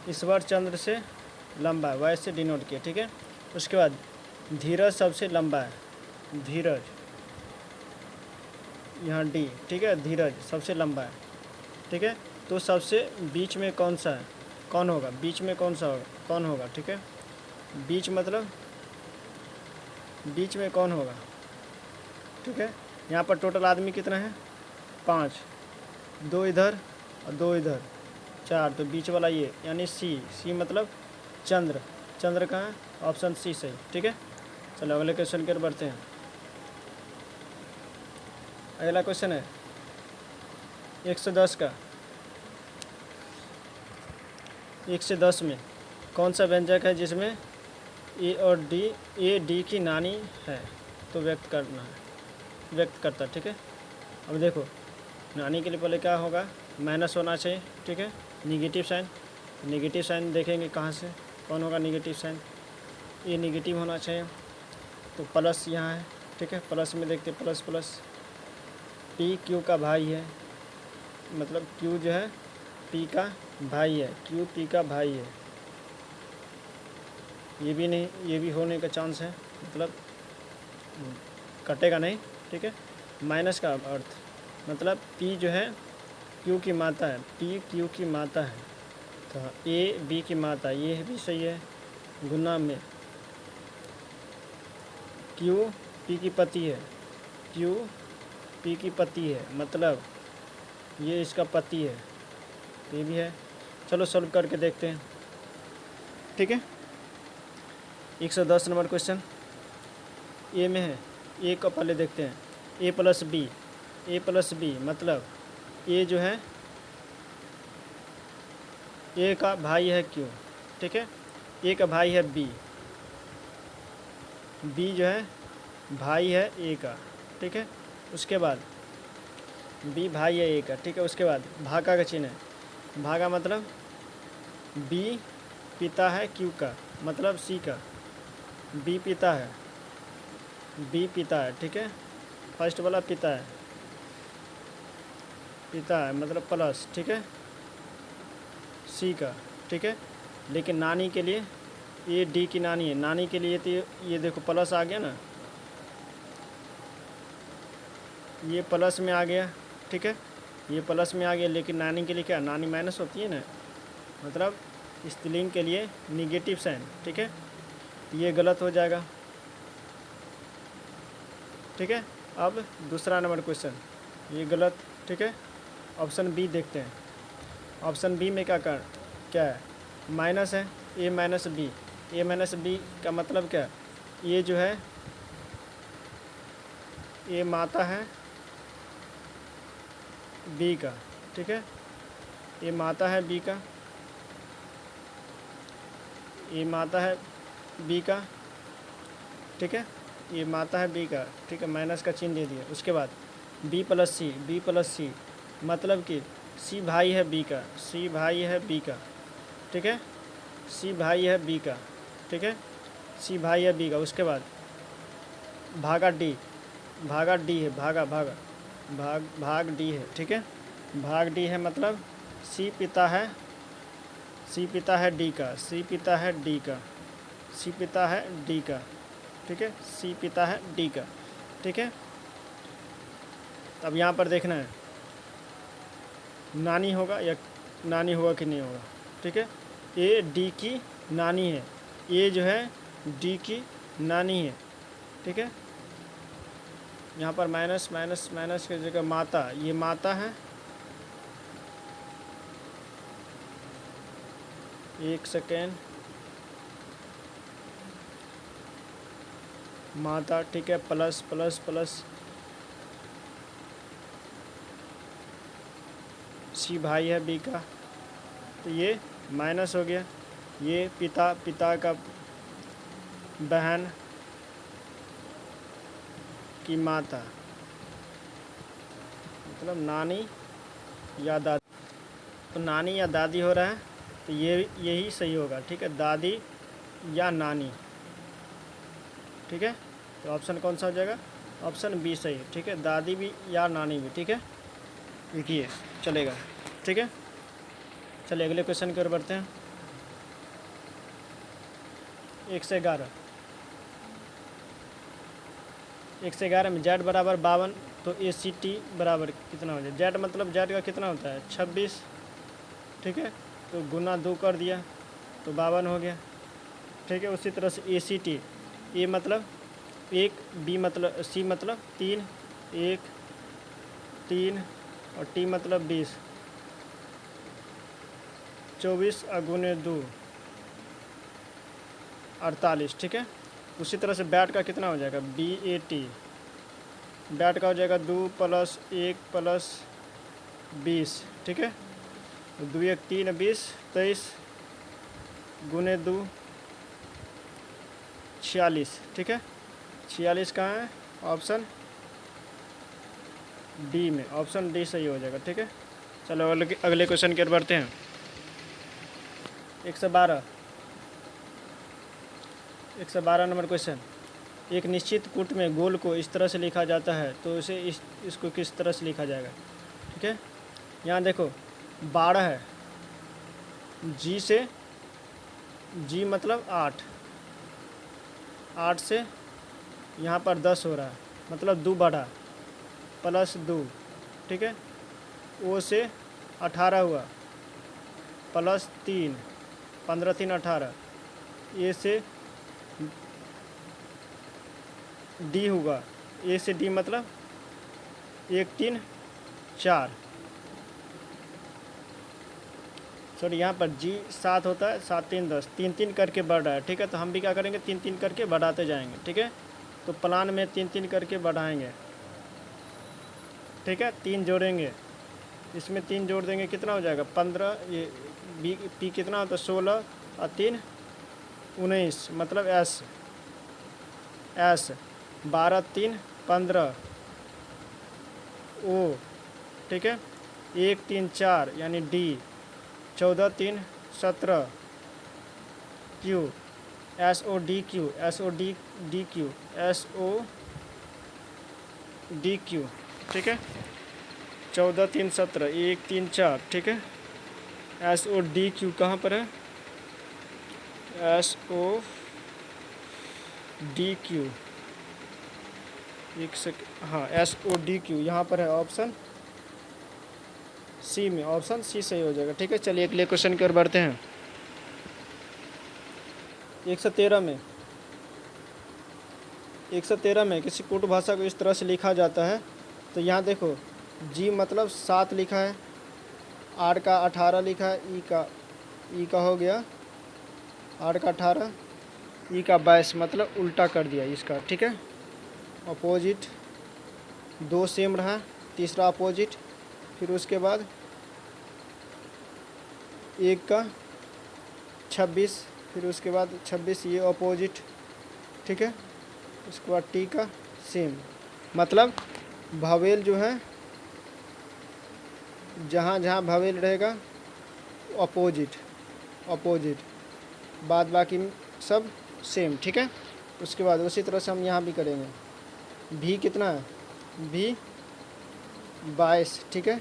ईश्वर चंद्र से लंबा है, वैसे डिनोट किया, ठीक है। उसके बाद धीरज सबसे लंबा है, धीरज यहाँ डी, ठीक है। धीरज सबसे लंबा है, ठीक है। तो सबसे बीच में कौन सा है, कौन होगा, बीच में कौन सा होगा, कौन होगा, ठीक है। बीच मतलब बीच में कौन होगा, ठीक है। यहाँ पर टोटल आदमी कितना है? 5, 2 इधर और 2 इधर, 4, तो बीच वाला ये यानी सी, सी मतलब चंद्र, चंद्र कहाँ है? ऑप्शन सी सही, ठीक है। चलो अगले क्वेश्चन की ओर बढ़ते हैं। अगला क्वेश्चन है 110 का। 110 में कौन सा व्यंजक है जिसमें ए और डी, ए डी की नानी है, तो व्यक्त करना है, व्यक्त करता है, ठीक है। अब देखो नानी के लिए पहले क्या होगा, माइनस होना चाहिए, ठीक है। निगेटिव साइन, निगेटिव साइन देखेंगे कहाँ से, कौन होगा निगेटिव साइन, ये निगेटिव होना चाहिए, तो प्लस यहाँ है, ठीक है। प्लस में देखते प्लस प्लस, पी क्यू का भाई है, मतलब क्यू जो है पी का भाई है, क्यू पी का भाई है, ये भी नहीं, ये भी होने का चांस है, मतलब कटेगा नहीं, ठीक है। माइनस का अर्थ मतलब पी जो है क्यू की माता है, पी क्यू की माता है, तो ए बी की माता, ये भी सही है। गुना में क्यू पी की पति है, क्यू पी की पति है, मतलब ये इसका पति है, ये भी है। चलो सॉल्व करके देखते हैं, ठीक है। 110 नंबर क्वेश्चन ए में है। ए को पहले देखते हैं, ए प्लस बी, ए प्लस बी मतलब ए जो है ए का भाई है क्यू, ठीक है। ए का भाई है बी, बी जो है भाई है ए का, ठीक है। उसके बाद बी भाई है ए का, ठीक है। उसके बाद भागा का चिन्ह है, भागा मतलब बी पिता है क्यू का, मतलब सी का, बी पिता है, बी पिता है, ठीक है। फर्स्ट वाला पिता है, पिता है मतलब प्लस, ठीक है, सी का, ठीक है। लेकिन नानी के लिए ये डी की नानी है, नानी के लिए तो ये देखो प्लस आ गया ना, ये प्लस में आ गया, ठीक है, ये प्लस में आ गया। लेकिन नानी के लिए क्या, नानी माइनस होती है ना, मतलब स्त्रीलिंग के लिए निगेटिव साइन, ठीक है। ये गलत हो जाएगा, ठीक है। अब दूसरा नंबर क्वेश्चन, ये गलत, ठीक है। ऑप्शन बी देखते हैं। ऑप्शन बी में क्या है, माइनस है, ए माइनस बी, ए माइनस बी का मतलब क्या, ये जो है ये माता है बी का, ठीक है। ये माता है बी का, ये माता है बी का, ठीक है। ये माता है बी का, ठीक है, माइनस का चिन्ह दे दिया। उसके बाद बी प्लस सी मतलब कि सी भाई है बी का, सी भाई है बी का, ठीक है। सी भाई है बी का, ठीक है, सी भाई है बी का। उसके बाद भागा डी, भागा डी है, भागा भागा भाग डी है, ठीक है। भाग डी है मतलब सी पिता है, सी पिता है डी का, सी पिता है डी का, सी पिता है डी का, ठीक है, सी पिता है डी का, ठीक है। अब यहाँ पर देखना है नानी होगा या नानी होगा कि नहीं होगा, ठीक है। ए डी की नानी है, ए जो है डी की नानी है, ठीक है। यहाँ पर माइनस माइनस माइनस की जगह माता, ये माता है, एक सेकेंड, माता, ठीक है, प्लस प्लस प्लस सी भाई है बी का, तो ये माइनस हो गया। ये पिता, पिता का बहन की माता, मतलब नानी या दादी, तो नानी या दादी हो रहा है, तो ये यही सही होगा, ठीक है, दादी या नानी, ठीक है। तो ऑप्शन कौन सा हो जाएगा, ऑप्शन बी सही है, ठीक है, दादी भी या नानी भी, ठीक है, लिखिए चलेगा, ठीक है। चलिए अगले क्वेश्चन की ओर बढ़ते हैं। 1 से 11, 1 से 11 में जेड बराबर 52, तो ए सी टी बराबर कितना हो जाए, जेड मतलब जेड का कितना होता है 26, ठीक है, तो गुना 2 कर दिया तो 52 हो गया, ठीक है। उसी तरह से ए सी टी, ए मतलब 1, बी मतलब सी मतलब 3, 1 3 और टी मतलब 20, 24 गुने 2 48, ठीक है। उसी तरह से बैट का कितना हो जाएगा, बी ए टी, बैट का हो जाएगा 2 + 1 + 20, ठीक है, 2 1 3 20, 23 गुने 2 46, ठीक है। 46 कहाँ है, ऑप्शन डी में, ऑप्शन डी सही हो जाएगा, ठीक है। चलो अगले क्वेश्चन की ओर बढ़ते हैं। 112, 112 नंबर क्वेश्चन। एक निश्चित कूट में गोल को इस तरह से लिखा जाता है, तो इसे इसको किस तरह से लिखा जाएगा, ठीक है। यहाँ देखो 12 है, जी से, जी मतलब 8, 8 से यहाँ पर 10 हो रहा है, मतलब 2 बढ़ा, +2, ठीक है। ओ से 18 हुआ, +3, 15 3 18, ए से डी होगा, ए से डी मतलब 1 3 4, सॉरी यहाँ पर जी 7 होता है, 7 3 10, 3 3 करके बढ़ रहा है, ठीक है। तो हम भी क्या करेंगे, 3 3 करके बढ़ाते जाएंगे, ठीक है। तो प्लान में 3 3 करके बढ़ाएंगे, ठीक है। 3 जोड़ेंगे, इसमें 3 जोड़ देंगे, कितना हो जाएगा 15, ये बी पी कितना होता है 16 और 3 19, मतलब एस 12 3 15 ओ, ठीक है। 1 3 4 यानी D, 14 3 17 Q, S O D Q, S O D D Q, S O D Q, ठीक है। 14 3 17 1 3 4, ठीक है। एस ओ डी क्यू कहाँ पर है, एस ओ डी क्यू, एक सेक, हाँ एस ओ डी क्यू यहाँ पर है, ऑप्शन सी में, ऑप्शन सी सही हो जाएगा, ठीक है। चलिए अगले क्वेश्चन की ओर बढ़ते हैं। 113 में, 113 में किसी कूट भाषा को इस तरह से लिखा जाता है, तो यहाँ देखो जी मतलब 7 लिखा है, आर का 18 लिखा है, ई का हो गया, आर का 18, ई का 22, मतलब उल्टा कर दिया इसका, ठीक है। अपोजिट 2 सेम रहा, तीसरा अपोजिट, फिर उसके बाद 1 का 26, फिर उसके बाद 26 ये अपोजिट, ठीक है। उसके बाद टी का सेम, मतलब भावेल जो है जहाँ जहाँ भावेल रहेगा अपोजिट, अपोजिट, बाद बाकी सब सेम, ठीक है। उसके बाद उसी तरह से हम यहाँ भी करेंगे। भी कितना है, भी 22, ठीक है।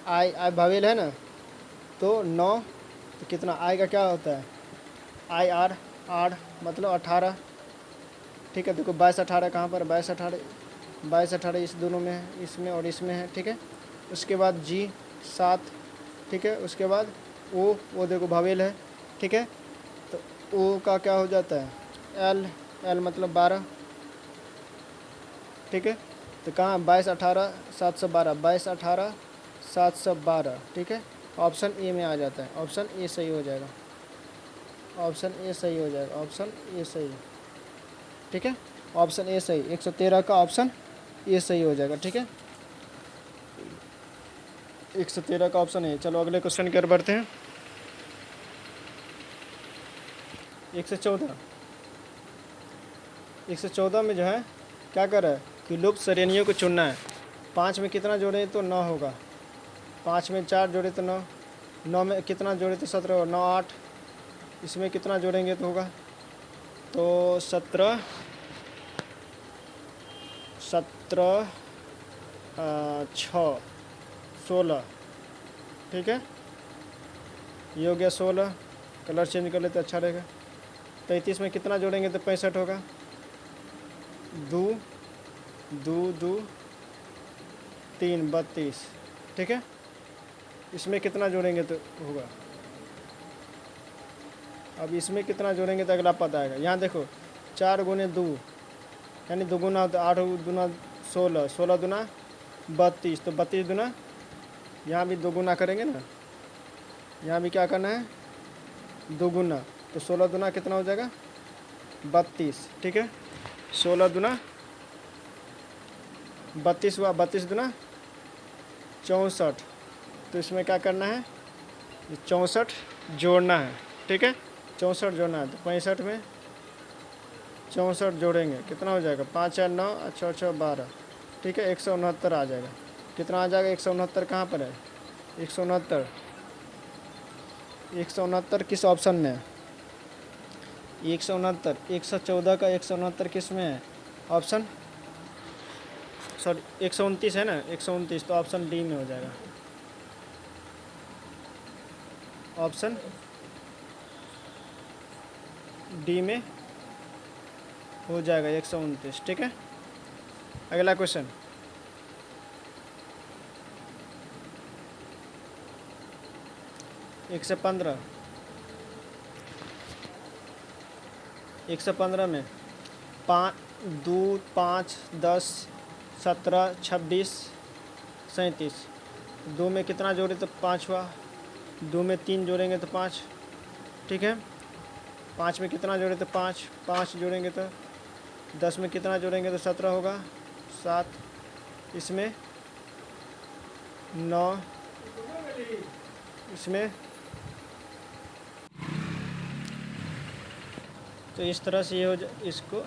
आई भावेल है ना, तो 9, तो कितना आई का क्या होता है, आई आर, आर मतलब 18, ठीक है। देखो 22 18 कहाँ पर, 22 18 इस दोनों में है, इसमें और इसमें है, ठीक है। उसके बाद जी 7, ठीक है। उसके बाद ओ देखो भावेल है, ठीक है। तो ओ का क्या हो जाता है, एल मतलब 12, ठीक है। तो कहाँ 22 18 712, 22 18 712, ठीक है। ऑप्शन ए में आ जाता है, ऑप्शन ए सही हो जाएगा, ऑप्शन ए सही हो जाएगा, ऑप्शन ए सही, ठीक है। ऑप्शन ए सही, 113 का ऑप्शन ए सही हो जाएगा, ठीक है। 113 का ऑप्शन ए। चलो अगले क्वेश्चन की ओर बढ़ते हैं। 114 में जो है क्या कर रहा है कि लुप्त श्रेणियों को चुनना है। 5 में कितना जोड़े तो 9 होगा, 5 में 4 जोड़े तो 9, 9 में कितना जोड़े तो 17 होगा, 9 8, इसमें कितना जोड़ेंगे तो होगा तो 17 17 6 16, ठीक है। ये हो गया 16, कलर चेंज कर लेते अच्छा रहेगा। 33 में कितना जोड़ेंगे तो 65 होगा, 2 2 2 3 32, ठीक है। इसमें कितना जोड़ेंगे तो होगा, अब इसमें कितना जोड़ेंगे तो अगला पता आएगा। यहाँ देखो 4 गुने 2 यानी 2 गुना, तो 8 दूना 16, 16 दूना 32, तो 32 दूना, यहाँ भी 2 गुना करेंगे ना, यहाँ भी क्या करना है 2 गुना, तो 16 दूना कितना हो जाएगा 32, ठीक है। 16 दूना 32 हुआ, 32 दूना 64, तो इसमें क्या करना है 64 जोड़ना है, ठीक है। 64 जोड़ना है, तो 65 में 64 जोड़ेंगे कितना हो जाएगा 5 4 9 6 6 12, ठीक है। 169 आ जाएगा, कितना आ जाएगा 169 कहाँ पर है 169, 169 किस ऑप्शन में है 169, 114 का 169 किस में है ऑप्शन, सॉरी 129 है ना, 129, तो ऑप्शन डी में हो जाएगा, ऑप्शन डी में हो जाएगा 129, ठीक है। अगला क्वेश्चन 115, 115 में 5 2 5 10 17 26 37, 2 में कितना जोड़े तो 5 हुआ, 2 में 3 जोड़ेंगे तो 5, ठीक है। 5 में कितना जोड़े तो 5, 5 जोड़ेंगे तो 10 में कितना जोड़ेंगे तो 17 होगा, 7, इसमें 9, इसमें, तो इस तरह से ये हो इसको,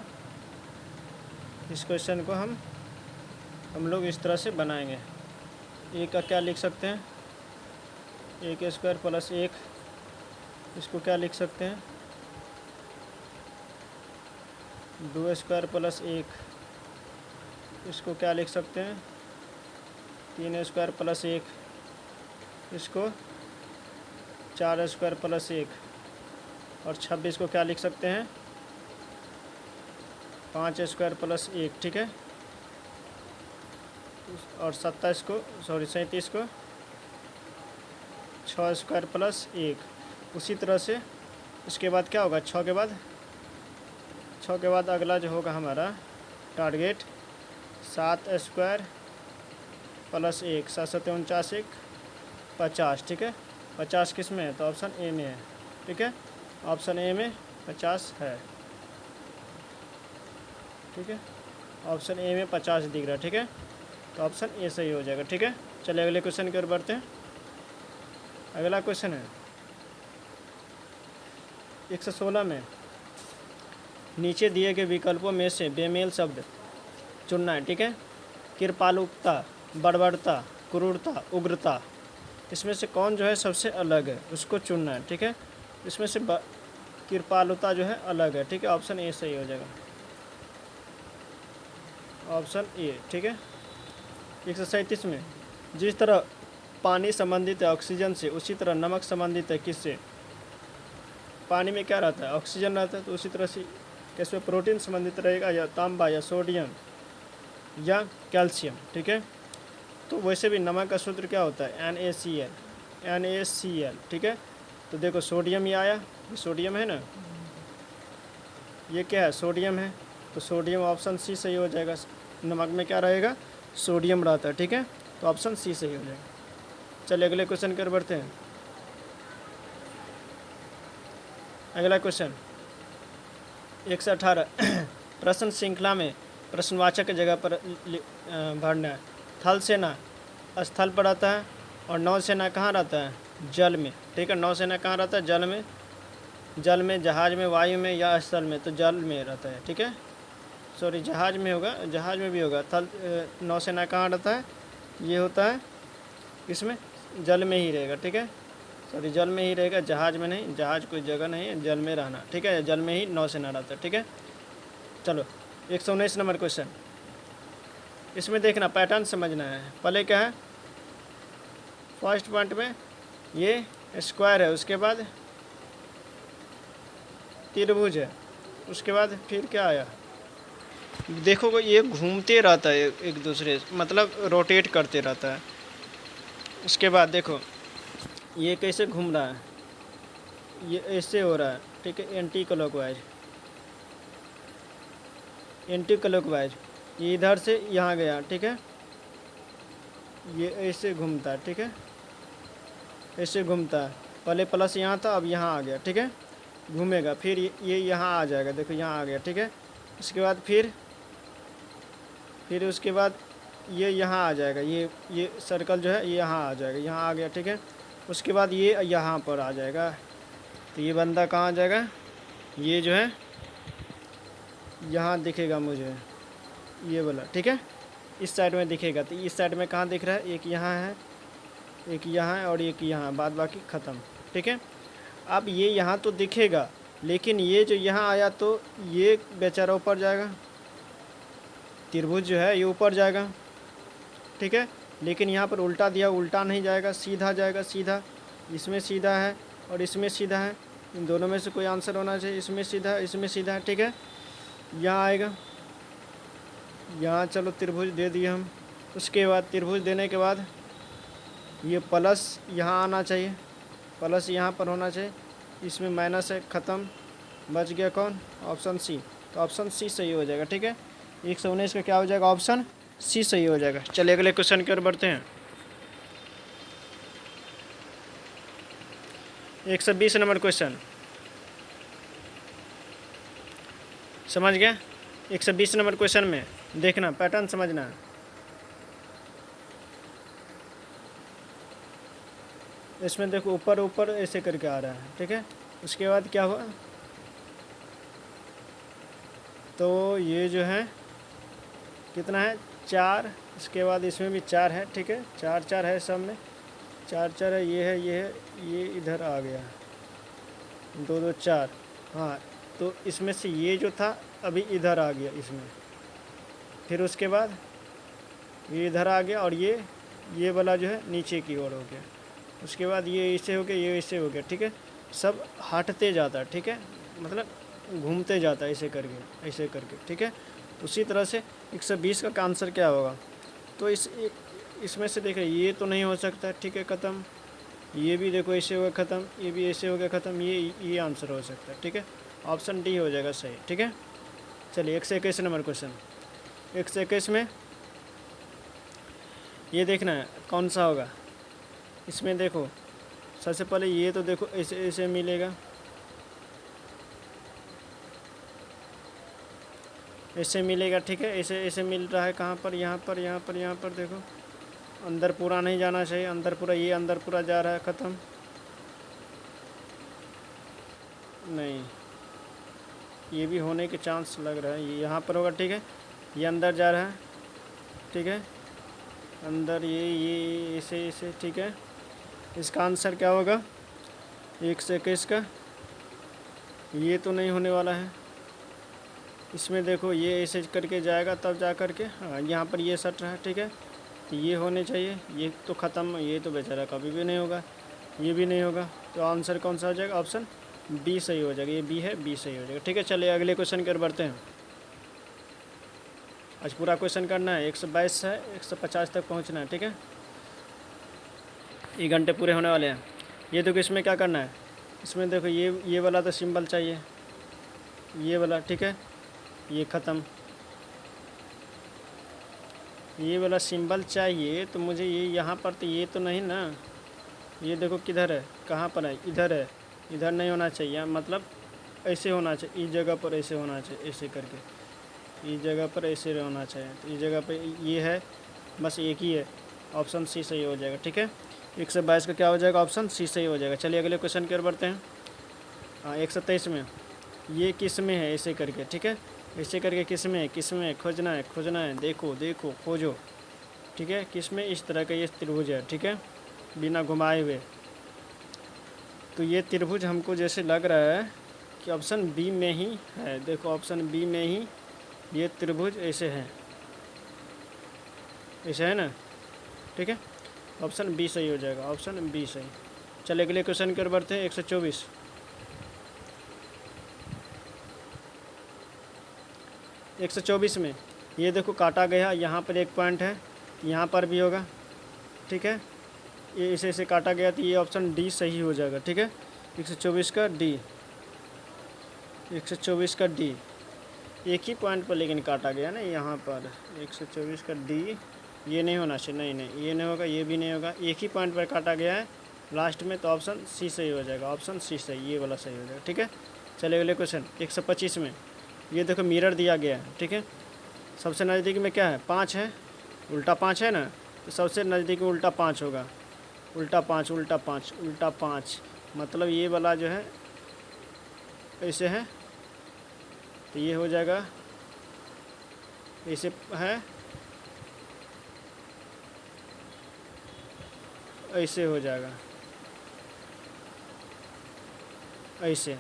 इस क्वेश्चन को हम लोग इस तरह से बनाएंगे। ए का क्या लिख सकते हैं, ए के स्क्वायर प्लस 1, इसको क्या लिख सकते हैं 2 स्क्वायर प्लस 1, इसको क्या लिख सकते हैं 3 स्क्वायर प्लस 1, इसको 4 स्क्वायर प्लस 1, और 26 को क्या लिख सकते हैं 5 स्क्वायर प्लस 1, ठीक है। और 27 को, सॉरी 37 को 6 स्क्वायर प्लस 1। उसी तरह से इसके बाद क्या होगा 6 के बाद अगला जो होगा हमारा टारगेट 7 स्क्वायर प्लस 1, 7 7 49 1 50, ठीक है। 50 किस में है तो ऑप्शन ए में है, ठीक है। ऑप्शन ए में 50 है, ठीक है। ऑप्शन ए में 50 दिख रहा है, ठीक है। तो ऑप्शन ए सही हो जाएगा, ठीक है। चलिए अगले क्वेश्चन की ओर बढ़ते हैं। अगला क्वेश्चन है 116 में नीचे दिए गए विकल्पों में से बेमेल शब्द चुनना है, ठीक है। कृपालुता, बर्बरता, क्रूरता, उग्रता, इसमें से कौन जो है सबसे अलग है उसको चुनना है, ठीक है। इसमें से कृपालुता जो है अलग है, ठीक है। ऑप्शन ए सही हो जाएगा, ऑप्शन ए, ठीक है। 137 में, जिस तरह पानी संबंधित है ऑक्सीजन से, उसी तरह नमक संबंधित है किससे? पानी में क्या रहता है? ऑक्सीजन रहता है, तो उसी तरह से कैसे प्रोटीन संबंधित रहेगा, या तांबा या सोडियम या कैल्शियम, ठीक है। तो वैसे भी नमक का सूत्र क्या होता है? NaCl, NaCl, ठीक है। तो देखो सोडियम ये आया, ये सोडियम है ना, ये क्या है? सोडियम है, तो सोडियम ऑप्शन सी सही हो जाएगा। नमक में क्या रहेगा? सोडियम रहता है, ठीक है। तो ऑप्शन सी सही हो जाएगा। चलिए अगले क्वेश्चन की ओर बढ़ते हैं। अगला क्वेश्चन 118 प्रश्न श्रृंखला में प्रश्नवाचक की जगह पर भरना है। थल सेना स्थल पर रहता है और नौसेना कहाँ रहता है? जल में, ठीक है। नौसेना कहाँ रहता है? जल में। जल में, जहाज में, वायु में या स्थल में? तो जल में रहता है, ठीक है। सॉरी, जहाज में होगा, जहाज में भी होगा। थल नौसेना कहाँ रहता है? ये होता है इसमें, जल में ही रहेगा, ठीक है। सॉरी, जल में ही रहेगा, जहाज में नहीं। जहाज कोई जगह नहीं है, जल में रहना, ठीक है। जल में ही नौसेना रहता है, ठीक है। चलो 119 नंबर क्वेश्चन। इसमें देखना, पैटर्न समझना है। पहले क्या है? फर्स्ट पॉइंट में ये स्क्वायर है, उसके बाद त्रिभुज है, उसके बाद फिर क्या आया? देखो ये घूमते रहता है एक दूसरे, मतलब रोटेट करते रहता है। उसके बाद देखो ये कैसे घूम रहा है, ये ऐसे हो रहा है, ठीक है। एंटी क्लॉकवाइज, एंटी क्लॉकवाइज, ये इधर से यहाँ गया, ठीक है। ये ऐसे घूमता है, ठीक है, ऐसे घूमता है। पहले प्लस यहाँ था, अब यहाँ आ गया, ठीक है। घूमेगा, फिर ये यहाँ आ जाएगा, देखो यहाँ आ गया, ठीक है। उसके बाद फिर उसके बाद ये यहाँ आ जाएगा, ये सर्कल जो है ये यहाँ आ जाएगा, यहाँ आ गया, ठीक है। उसके बाद ये यहाँ पर आ जाएगा, तो ये बंदा कहाँ आ जाएगा? ये जो है यहाँ दिखेगा मुझे, ये वाला, ठीक है। इस साइड में दिखेगा, तो इस साइड में कहाँ दिख रहा है? एक यहाँ है, एक यहाँ है और एक यहाँ, बाद बाकी ख़त्म, ठीक है। अब ये यहाँ तो दिखेगा, लेकिन ये जो यहाँ आया तो ये बेचारा ऊपर जाएगा, त्रिभुज जो है ये ऊपर जाएगा, ठीक है। लेकिन यहाँ पर उल्टा दिया, उल्टा नहीं जाएगा, सीधा जाएगा, सीधा। इसमें सीधा है और इसमें सीधा है, इन दोनों में से कोई आंसर होना चाहिए। इसमें सीधा है, इसमें सीधा है, ठीक है। यहाँ आएगा, यहाँ चलो त्रिभुज दे दिए हम। उसके बाद त्रिभुज देने के बाद ये प्लस यहाँ आना चाहिए, प्लस यहाँ पर होना चाहिए, इसमें माइनस है, ख़त्म। बच गया कौन? Option C. तो ऑप्शन सी सही हो जाएगा, ठीक है। 119 का क्या हो जाएगा? ऑप्शन सी सही हो जाएगा। चलिए अगले क्वेश्चन की ओर बढ़ते हैं। 120 नंबर क्वेश्चन, समझ गया? 120 नंबर क्वेश्चन में देखना, पैटर्न समझना है। इसमें देखो ऊपर ऊपर ऐसे करके आ रहा है, ठीक है। उसके बाद क्या हुआ? तो ये जो है कितना है? 4। इसके बाद इसमें भी 4 है, ठीक है। 4 4 है सब में, 4 4 है, ये है, ये है, ये इधर आ गया, 2 2 4। हाँ, तो इसमें से ये जो था अभी इधर आ गया इसमें, फिर उसके बाद ये इधर आ गया और ये वाला जो है नीचे की ओर हो गया। उसके बाद ये ऐसे हो गया, ये ऐसे हो गया, ठीक है। सब हटते जाता है, ठीक है, मतलब घूमते जाता है ऐसे करके, ऐसे करके, ठीक है। उसी तरह से 120 का आंसर क्या होगा? तो इसमें से देखिए ये तो नहीं हो सकता, ठीक है, ख़त्म। ये भी देखो ऐसे हो गया ख़त्म, ये भी ऐसे हो गया ख़त्म, ये आंसर हो सकता है, ठीक है। ऑप्शन डी हो जाएगा सही, ठीक है। चलिए 121 नंबर क्वेश्चन। 121 में ये देखना है कौन सा होगा। इसमें देखो सबसे पहले ये तो देखो ऐसे ऐसे मिलेगा, ऐसे मिलेगा, ठीक है। ऐसे ऐसे मिल रहा है, कहाँ पर? यहाँ पर, यहाँ पर, यहाँ पर। देखो अंदर पूरा नहीं जाना चाहिए, अंदर पूरा, ये अंदर पूरा जा रहा है, ख़त्म। नहीं, ये भी होने के चांस लग रहा है, ये यहाँ पर होगा, ठीक है। ये अंदर जा रहा है, ठीक है, अंदर ये ऐसे ऐसे, ठीक है। इसका आंसर क्या होगा 121 का? ये तो नहीं होने वाला है। इसमें देखो ये ऐसे करके जाएगा तब जा कर के, हाँ यहाँ पर ये सट रहा है, ठीक है। तो ये होने चाहिए, ये तो ख़त्म, ये तो बेचारा कभी भी नहीं होगा, ये भी नहीं होगा। तो आंसर कौन सा हो जाएगा? ऑप्शन बी सही हो जाएगा। ये बी है, बी सही हो जाएगा, ठीक है। चलिए अगले क्वेश्चन की ओर बढ़ते हैं। आज पूरा क्वेश्चन करना है, 122 है, 150 तक पहुंचना है, ठीक है। 1 घंटे पूरे होने वाले हैं। ये देखो इसमें क्या करना है, इसमें देखो ये वाला तो सिंबल चाहिए, ये वाला, ठीक है। ये ख़त्म, ये वाला सिंबल चाहिए, तो मुझे ये यहाँ पर तो ये तो नहीं ना, ये देखो किधर है, कहाँ पर है, इधर है, इधर नहीं होना चाहिए, मतलब ऐसे होना चाहिए, इस जगह पर ऐसे होना चाहिए, ऐसे करके इस जगह पर ऐसे होना चाहिए। तो इस जगह पर ये है, बस एक ही है, ऑप्शन सी सही हो जाएगा, ठीक है। 122 का क्या हो जाएगा? ऑप्शन सी सही हो जाएगा। चलिए अगले क्वेश्चन की ओर बढ़ते हैं। हाँ 123 में, ये किस में है, ऐसे करके, ठीक है। ऐसे करके किस में खोजना है, देखो खोजो, ठीक है। किस में? इस तरह का ये त्रिभुज है, ठीक है, बिना घुमाए हुए। तो ये त्रिभुज हमको जैसे लग रहा है कि ऑप्शन बी में ही है। देखो ऑप्शन बी में ही ये त्रिभुज ऐसे है, ऐसे है ना, ठीक है। ऑप्शन बी सही हो जाएगा, ऑप्शन बी सही। चलिए अगले क्वेश्चन की ओर बढ़ते हैं। 124, 124 में ये देखो काटा गया, यहाँ पर एक पॉइंट है, यहाँ पर भी होगा, ठीक है। ये इसे ऐसे काटा गया, तो ये ऑप्शन डी सही हो जाएगा, ठीक है। 124 का डी, 124 का डी, एक ही पॉइंट पर लेकिन काटा गया ना यहाँ पर। 124 का डी, ये नहीं होना चाहिए, नहीं ये नहीं होगा, ये भी नहीं होगा, एक ही पॉइंट पर काटा गया है लास्ट में, तो ऑप्शन सी सही हो जाएगा, ऑप्शन सी सही, ये वाला सही हो जाएगा, ठीक है। चलिए अगले क्वेश्चन 125 में, ये देखो मिरर दिया गया है, ठीक है। सबसे नज़दीक में क्या है? 5 है, उल्टा 5 है ना, तो सबसे नज़दीक में उल्टा 5 होगा, उल्टा 5, उल्टा 5, उल्टा 5, मतलब ये वाला जो है ऐसे है, तो ये हो जाएगा, ऐसे है, ऐसे हो जाएगा, ऐसे।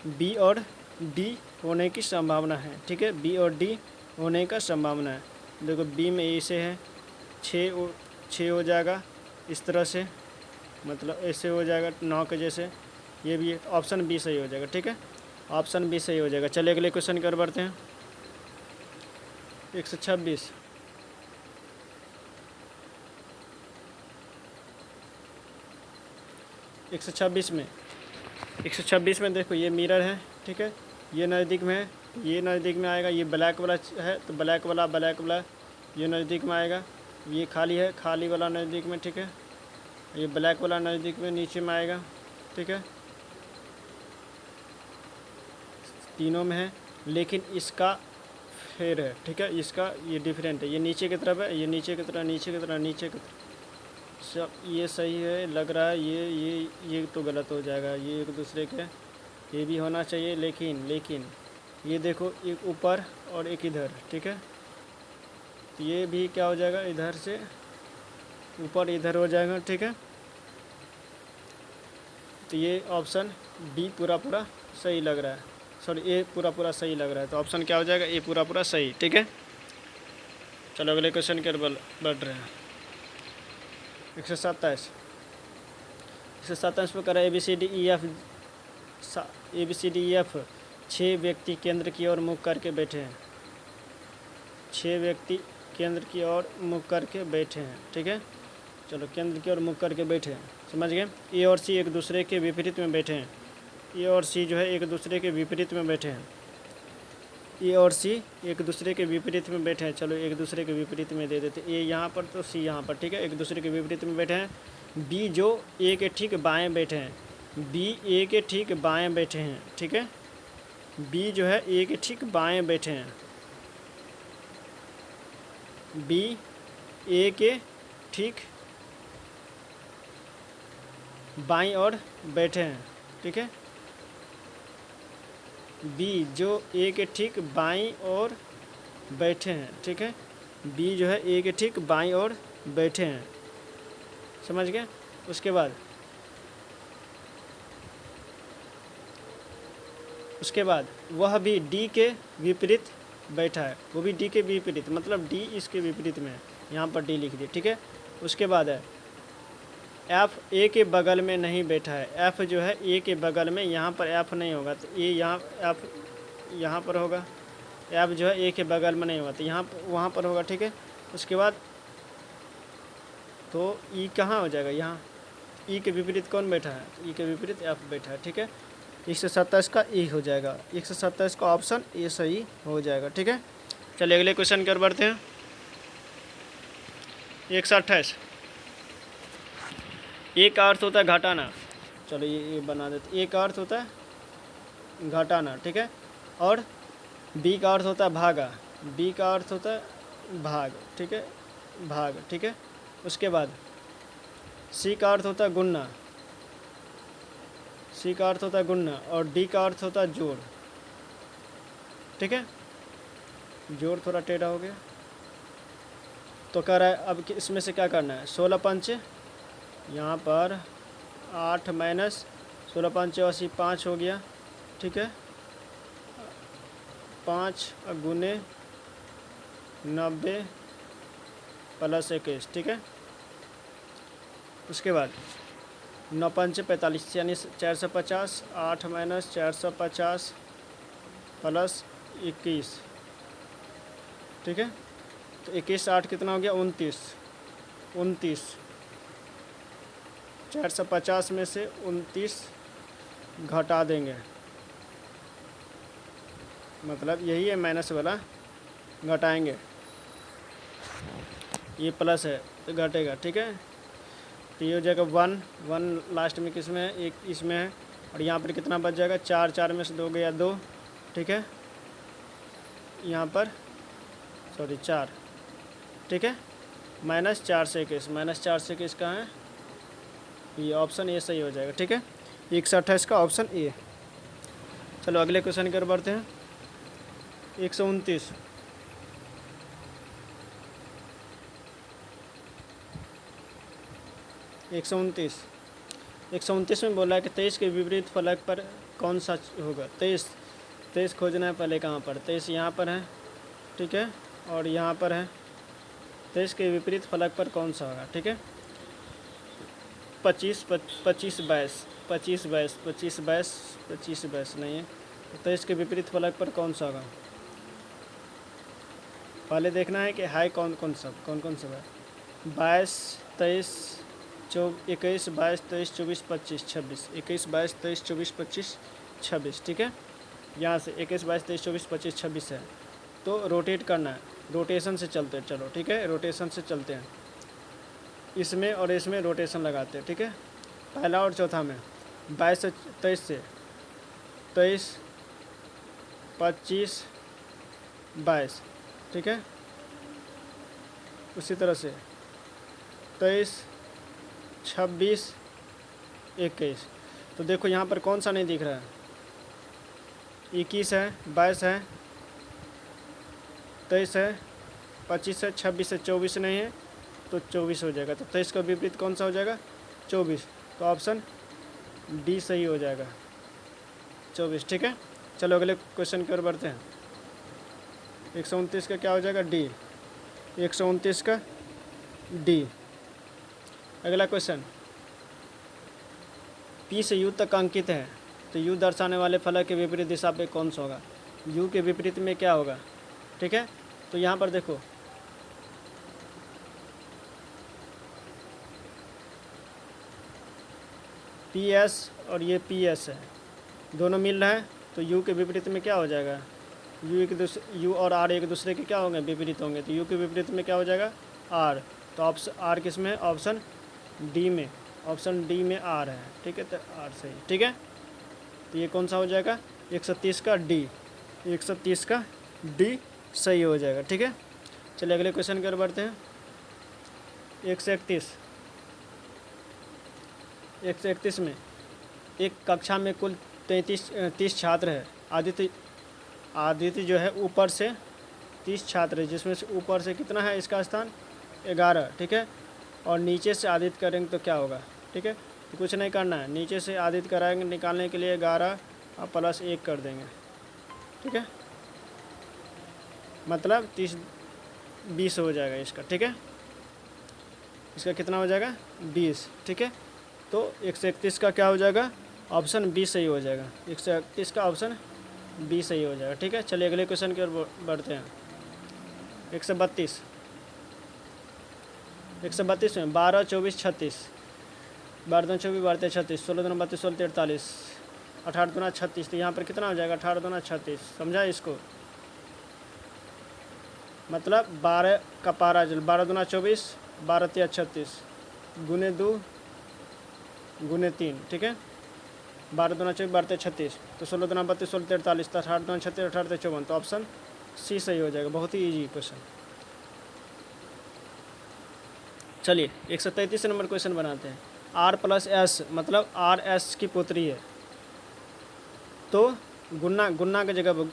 बी और डी होने की संभावना है, ठीक है, बी और डी होने का संभावना है। देखो बी में ऐसे है, 6 हो जाएगा इस तरह से, मतलब ऐसे हो जाएगा 9 के जैसे, ये भी ऑप्शन बी सही हो जाएगा, ठीक है, ऑप्शन बी सही हो जाएगा। चलिए अगले क्वेश्चन की ओर बढ़ते हैं। 126, 126 में, 126 में देखो ये मिरर है, ठीक है, ये नज़दीक में है, ये नज़दीक में आएगा, ये ब्लैक वाला है, तो ब्लैक वाला ये नज़दीक में आएगा, ये खाली है, खाली वाला नज़दीक में, ठीक है, ये ब्लैक वाला नज़दीक में नीचे में आएगा, ठीक है, तीनों में है, लेकिन इसका फेर है, ठीक है, इसका ये डिफरेंट है, ये नीचे की तरफ है, ये नीचे की तरफ सब ये सही है लग रहा है, ये तो गलत हो जाएगा, ये एक दूसरे के, ये भी होना चाहिए, लेकिन ये देखो एक ऊपर और एक इधर, ठीक है, तो ये भी क्या हो जाएगा, इधर से ऊपर इधर हो जाएगा, ठीक है। तो ये ऑप्शन बी पूरा सही लग रहा है, सॉरी ए पूरा सही लग रहा है, तो ऑप्शन क्या हो जाएगा, ए पूरा सही, ठीक है। चलो अगले क्वेश्चन के बढ़ रहे हैं। 127 पर करा ABCDEF 6 व्यक्ति केंद्र की ओर मुख करके बैठे हैं, 6 व्यक्ति केंद्र की ओर मुख करके बैठे हैं, ठीक है। चलो केंद्र की ओर मुख करके बैठे हैं, समझ गए। ए और सी एक दूसरे के विपरीत में बैठे हैं, ए और सी जो है एक दूसरे के विपरीत में बैठे हैं, ए और सी एक दूसरे के विपरीत में बैठे हैं। चलो एक दूसरे के विपरीत में दे देते, ए यहाँ पर तो सी यहाँ पर, ठीक है, एक दूसरे के विपरीत में बैठे हैं। बी जो ए के ठीक बाएं बैठे हैं, बी ए के ठीक बाएं बैठे हैं, ठीक है, बी जो है ए के ठीक बाएं बैठे हैं, बी ए के ठीक बाईं ओर बैठे हैं, ठीक है, बी जो ए के ठीक बाईं ओर बैठे हैं, ठीक है, बी जो है ए के ठीक बाईं ओर बैठे हैं, समझ गए। उसके बाद वह भी डी के विपरीत बैठा है, वो भी डी के विपरीत, मतलब डी इसके विपरीत में है, यहाँ पर डी लिख दिए, ठीक है। उसके बाद है एफ ए के बगल में नहीं बैठा है, एफ जो है ए के बगल में, यहाँ पर एफ नहीं होगा तो ए यहाँ एफ यहाँ पर होगा, एफ जो है ए के बगल में नहीं होगा तो यहाँ वहाँ पर होगा, ठीक है। उसके बाद तो ई कहाँ हो जाएगा, यहाँ ई के विपरीत कौन बैठा है, ई के विपरीत एफ बैठा है, ठीक है। 127 का ई हो जाएगा, 127 का ऑप्शन ए सही हो जाएगा, ठीक है। चलिए अगले क्वेश्चन की ओर बढ़ते हैं। 128 ए का अर्थ होता है घटाना, चलो ये बना देते, ए का अर्थ होता है घटाना, ठीक है। और बी का अर्थ होता है भागा, बी का अर्थ होता है भाग, ठीक है, भाग, ठीक है। उसके बाद सी का अर्थ होता है गुणना, सी का अर्थ होता है गुणना, और डी का अर्थ होता है जोड़, ठीक है। जोड़ थोड़ा टेढ़ा हो गया तो कह रहा है अब इसमें से क्या करना है, 16 पंच यहाँ पर 8 माइनस 16 पंच 80, 5 हो गया, ठीक है। 5 गुने 90 प्लस 21, ठीक है। उसके बाद 9 पंच 45 यानी 450, 8 माइनस 450 प्लस 21, ठीक है। तो 21 8 कितना हो गया, 29, 450 में से 29 घटा देंगे, मतलब यही है माइनस वाला, घटाएंगे, ये प्लस है तो घटेगा, ठीक है। तो ये हो जाएगा 1 लास्ट में किस में है, एक इसमें है, और यहाँ पर कितना बच जाएगा, 4 4 में से 2 गया 2, ठीक है। यहाँ पर सॉरी 4, ठीक है, माइनस 4 से 21, माइनस 4 से 21 कहाँ है, ये ऑप्शन ए सही हो जाएगा, ठीक है। 128 का ऑप्शन ए। चलो अगले क्वेश्चन की ओर बढ़ते हैं। 129 129 में बोला है कि 23 के विपरीत फलक पर कौन सा होगा, 23 खोजना है, पहले कहाँ पर, 23 यहाँ पर है, ठीक है, और यहाँ पर है। 23 के विपरीत फलक पर कौन सा होगा, ठीक है। 25 22 नहीं है, तो 23 के विपरीत फलक पर कौन सा होगा, पहले देखना है कि हाई कौन कौन सा है। 22 23 21 22 23 24 25 26, 21 22 23 24 25 26, ठीक है। यहाँ से 21 22 23 24 25 26 है, तो रोटेट करना है, रोटेशन से चलते हैं, चलो ठीक है, रोटेशन से चलते हैं, इसमें और इसमें रोटेशन लगाते हैं, ठीक है। पहला और चौथा में 22 से 23 से 23 25 22, ठीक है। उसी तरह से 23 26 21, तो देखो यहाँ पर कौन सा नहीं दिख रहा है, 21 है, 22 है, 23 है, 25 है, 26 है, 24 नहीं है, तो 24 हो जाएगा। तो 23 का विपरीत कौन सा हो जाएगा, 24, तो ऑप्शन डी सही हो जाएगा, 24, ठीक है। चलो अगले क्वेश्चन की ओर बढ़ते हैं। 129 का क्या हो जाएगा, डी, 129 का डी। अगला क्वेश्चन, पी से यू तक अंकित है, तो यू दर्शाने वाले फलक के विपरीत दिशा पे कौन सा होगा, यू के विपरीत में क्या होगा, ठीक है। तो यहाँ पर देखो पी एस और ये पी एस है, दोनों मिल रहे हैं, तो यू के विपरीत में क्या हो जाएगा, यू और आर एक दूसरे के क्या होंगे, विपरीत होंगे, तो यू के विपरीत में क्या हो जाएगा, आर, तो ऑप्शन आर किस में है, ऑप्शन डी में, ऑप्शन डी में आर है, ठीक है, तो आर सही, ठीक है। तो ये कौन सा हो जाएगा, 130 का डी, 130 का डी सही हो जाएगा, ठीक है। चलिए अगले क्वेश्चन की ओर बढ़ते हैं। 131 में एक कक्षा में कुल 30 छात्र है, आदित्य जो है ऊपर से 30 छात्र है, जिसमें से ऊपर से कितना है इसका स्थान, 11, ठीक है। और नीचे से आदित करेंगे तो क्या होगा, ठीक है। तो कुछ नहीं करना है, नीचे से आदित कराएंगे, निकालने के लिए 11 और प्लस 1 कर देंगे, ठीक है। मतलब 30 20 हो जाएगा इसका, ठीक है। इसका कितना हो जाएगा 20, ठीक है। तो 131 का क्या हो जाएगा, ऑप्शन बी सही हो जाएगा। 131 का ऑप्शन बी सही हो जाएगा, ठीक है। चलिए अगले क्वेश्चन की ओर बढ़ते हैं। 132 में 12 24 36, 12 दूना 24 12 36, 16 दूना 32 16 43, 18 दूना 36। तो यहाँ पर कितना हो जाएगा 18 दूना 36, समझा इसको। मतलब 12 का पारा जल 12 दूना 24 12 3 36 गुने 2 गुने 3, ठीक है। 12 दूना 24 12 36, तो 16 दूना 32 16 43, तो 18 दूना 36 18 54, तो ऑप्शन सी सही हो जाएगा। बहुत ही इजी क्वेश्चन। चलिए 133 नंबर क्वेश्चन बनाते हैं। आर प्लस एस मतलब आर एस की पुत्री है, तो गुन्ना की जगह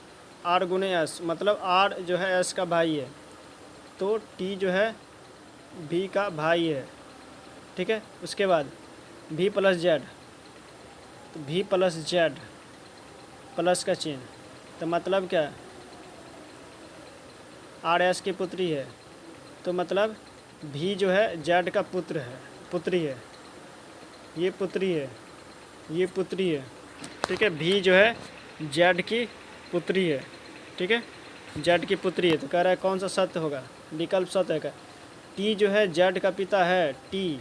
आर गुने एस मतलब आर जो है एस का भाई है, तो टी जो है भी का भाई है, ठीक है। उसके बाद भी प्लस जेड, तो भी प्लस जेड प्लस का चिन्ह, तो मतलब क्या आर एस की पुत्री है, तो मतलब भी जो है जेड का पुत्री है, ये पुत्री है, ये पुत्री है, ठीक है। भी जो है जेड की पुत्री है, ठीक है, जेड की पुत्री है। तो कह रहा है कौन सा सत्य होगा, विकल्प सत्य है क्या। टी जो है जेड का पिता है, टी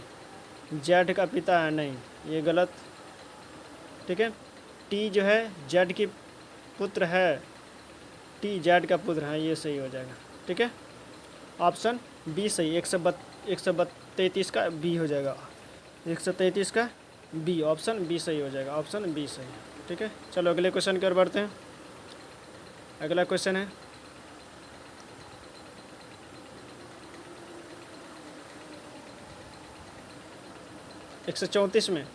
जेड का पिता है, नहीं ये गलत, ठीक है। टी जो है जेड की पुत्र है, टी जेड का पुत्र है, ये सही हो जाएगा, ठीक है। ऑप्शन बी सही। 133 का बी हो जाएगा, 133 का बी, ऑप्शन बी सही हो जाएगा, ऑप्शन बी सही, ठीक है। चलो अगले क्वेश्चन की ओर बढ़ते हैं। अगला क्वेश्चन है 134 में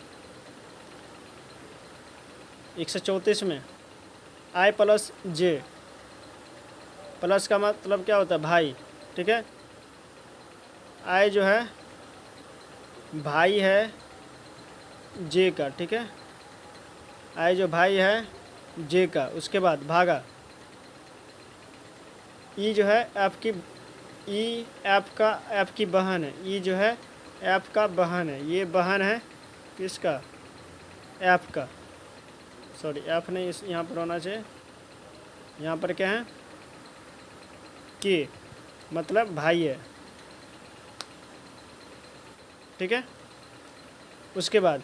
134 में आई प्लस जे, प्लस का मतलब क्या होता है भाई, ठीक है। आई जो है भाई है जे का, ठीक है। आई जो भाई है जे का, उसके बाद भागा ई जो है एफ की बहन है, ई जो है एफ का बहन है, ये बहन है किसका, एफ का, सॉरी एफ नहीं, इस यहाँ पर होना चाहिए, यहाँ पर क्या है के, मतलब भाई है, ठीक है। उसके बाद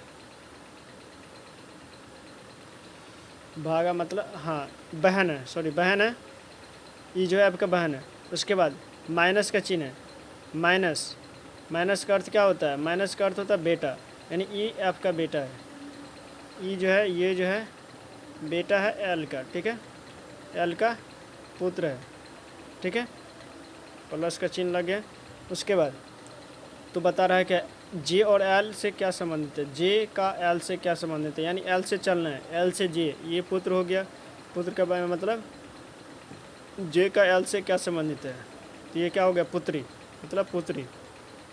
भागा मतलब हाँ बहन है, सॉरी बहन है, ये जो है आपका बहन है। उसके बाद माइनस का चिन्ह है, माइनस का अर्थ क्या होता है, माइनस का अर्थ होता है बेटा, यानी ई एफ का बेटा है, ई जो है ये जो है बेटा है एल का, ठीक है, एल का पुत्र है, ठीक है। प्लस का चिन्ह लग गया। उसके बाद तो बता रहा है कि जे और एल से क्या संबंधित है, जे का एल से क्या संबंधित है, यानी एल से चलना है, एल से जे, ये पुत्र हो गया, पुत्र का मतलब जे का एल से क्या संबंधित है, तो ये क्या हो गया पुत्री, मतलब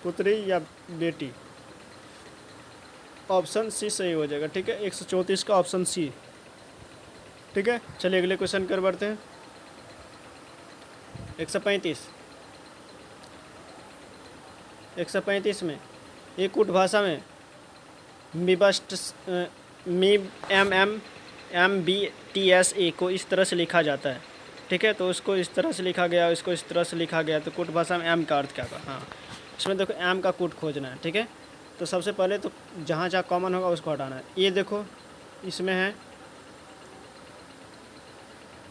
पुत्री या बेटी, ऑप्शन सी सही हो जाएगा, ठीक है। 134 का ऑप्शन सी, ठीक है। चलिए अगले क्वेश्चन कर बढ़ते हैं। 135 में एक कूट भाषा में MBTSA को इस तरह से लिखा जाता है, ठीक है। तो उसको इस तरह से लिखा गया, इसको इस तरह से लिखा गया, तो कूट भाषा में एम का अर्थ क्या होगा। हाँ इसमें देखो एम का कूट खोजना है, ठीक है। तो सबसे पहले तो जहाँ जहाँ कॉमन होगा उसको हटाना है। ये देखो इसमें है,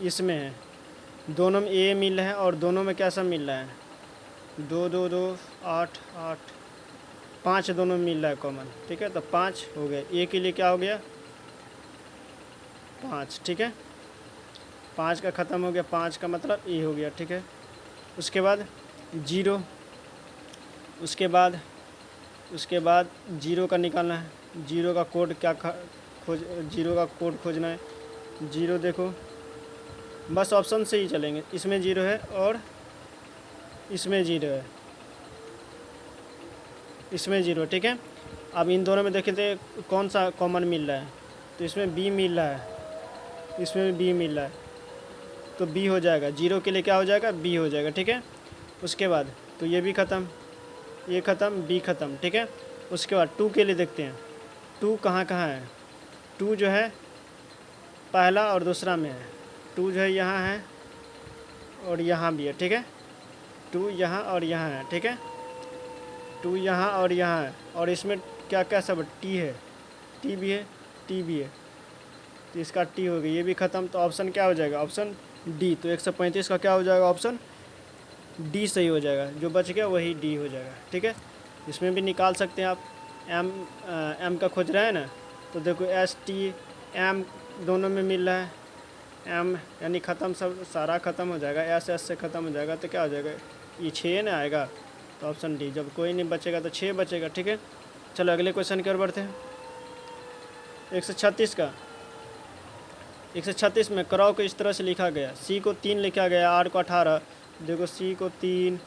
इसमें है, दोनों में ए मिल रहा है और दोनों में क्या सब मिल रहा है, 2 2 2 8 8 5 दोनों में मिल रहा है कॉमन, ठीक है। तो 5 हो गया, ए के लिए क्या हो गया 5, ठीक है। 5 का ख़त्म हो गया, 5 का मतलब ए हो गया, ठीक है। उसके बाद 0, उसके बाद 0 का निकालना है, 0 का कोड क्या जीरो का कोड खोजना है। 0 देखो बस ऑप्शन से ही चलेंगे, इसमें 0 है और इसमें 0 है, इसमें 0, ठीक है। अब इन दोनों में देखें तो कौन सा कॉमन मिल रहा है, तो इसमें b मिल रहा है, इसमें भी b मिल रहा है, तो b हो जाएगा। 0 के लिए क्या हो जाएगा, b हो जाएगा, ठीक है। उसके बाद तो ये भी ख़त्म, ये ख़त्म, b ख़त्म, ठीक है। उसके बाद 2 के लिए देखते हैं, 2 कहाँ कहाँ है। 2 जो है पहला और दूसरा में है, 2 जो है यहाँ है और यहाँ भी है, ठीक है। 2 यहाँ और यहाँ है, ठीक है। 2 यहाँ और यहाँ है, और इसमें क्या क्या सब t है, t भी है, t भी है, तो इसका t हो गया, ये भी ख़त्म। तो ऑप्शन क्या हो जाएगा, ऑप्शन डी। तो 135 का क्या हो जाएगा, ऑप्शन डी सही हो जाएगा। जो बच गया वही डी हो जाएगा, ठीक है। इसमें भी निकाल सकते हैं आप, एम का खोज रहे हैं ना, तो देखो एस टी एम दोनों में मिल रहा है, एम यानी ख़त्म, सब सारा ख़त्म हो जाएगा, एस से ख़त्म हो जाएगा, तो क्या हो जाएगा, ये 6 ना आएगा, तो ऑप्शन डी। जब कोई नहीं बचेगा तो 6 बचेगा, ठीक है। चलो अगले क्वेश्चन की ओर बढ़ते हैं। 136 का, 136 में क्रॉ को इस तरह से लिखा गया, सी को 3 लिखा गया, आर को 18। देखो सी को 3,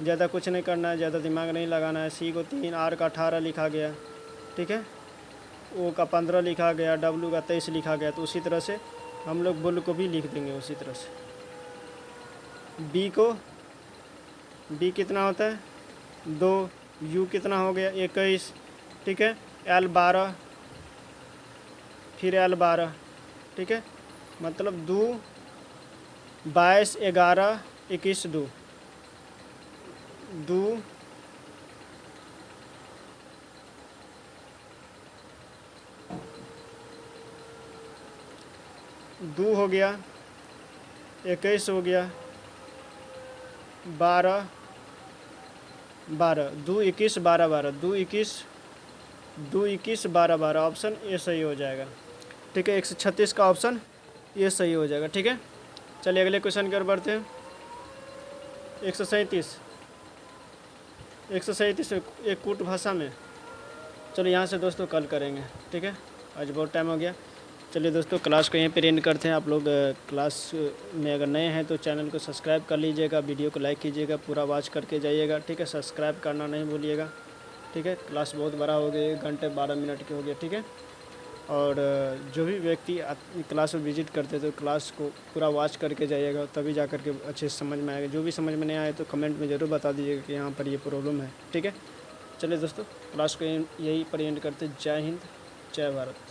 ज़्यादा कुछ नहीं करना है, ज़्यादा दिमाग नहीं लगाना है। सी को 3, आर का 18 लिखा गया, ठीक है। ओ का 15 लिखा गया, डब्लू का 23 लिखा गया। तो उसी तरह से हम लोग बुल को भी लिख देंगे उसी तरह से। बी को, बी कितना होता है 2, यू कितना हो गया 21, ठीक है। एल 12, फिर एल 12, ठीक है। मतलब 2, 22, 11, 21, 2, 2 हो गया, 21 हो गया, 12, 12, 2, 21, 12, 12, 2, 21, 2, 21, 12, 12, ऑप्शन ए सही हो जाएगा, ठीक है। 136 का ऑप्शन ये सही हो जाएगा, ठीक है। चलिए अगले क्वेश्चन की ओर बढ़ते हैं। 137, 137 एक कूट भाषा में। चलो यहाँ से दोस्तों कल करेंगे, ठीक है, आज बहुत टाइम हो गया। चलिए दोस्तों क्लास को यहीं पे एंड करते हैं। आप लोग क्लास में अगर नए हैं तो चैनल को सब्सक्राइब कर लीजिएगा, वीडियो को लाइक कीजिएगा, पूरा वॉच करके जाइएगा, ठीक है। सब्सक्राइब करना नहीं भूलिएगा, ठीक है। क्लास बहुत बड़ा हो गया, 1 घंटे 12 मिनट की हो गया, ठीक है। और जो भी व्यक्ति क्लास में विजिट करते तो क्लास को पूरा वॉच करके जाइएगा, तभी जा कर के अच्छे से समझ में आएगा। जो भी समझ में नहीं आए तो कमेंट में ज़रूर बता दीजिएगा कि यहाँ पर ये प्रॉब्लम है, ठीक है। चलिए दोस्तों क्लास को यहीं पर एंड करते। जय हिंद, जय भारत।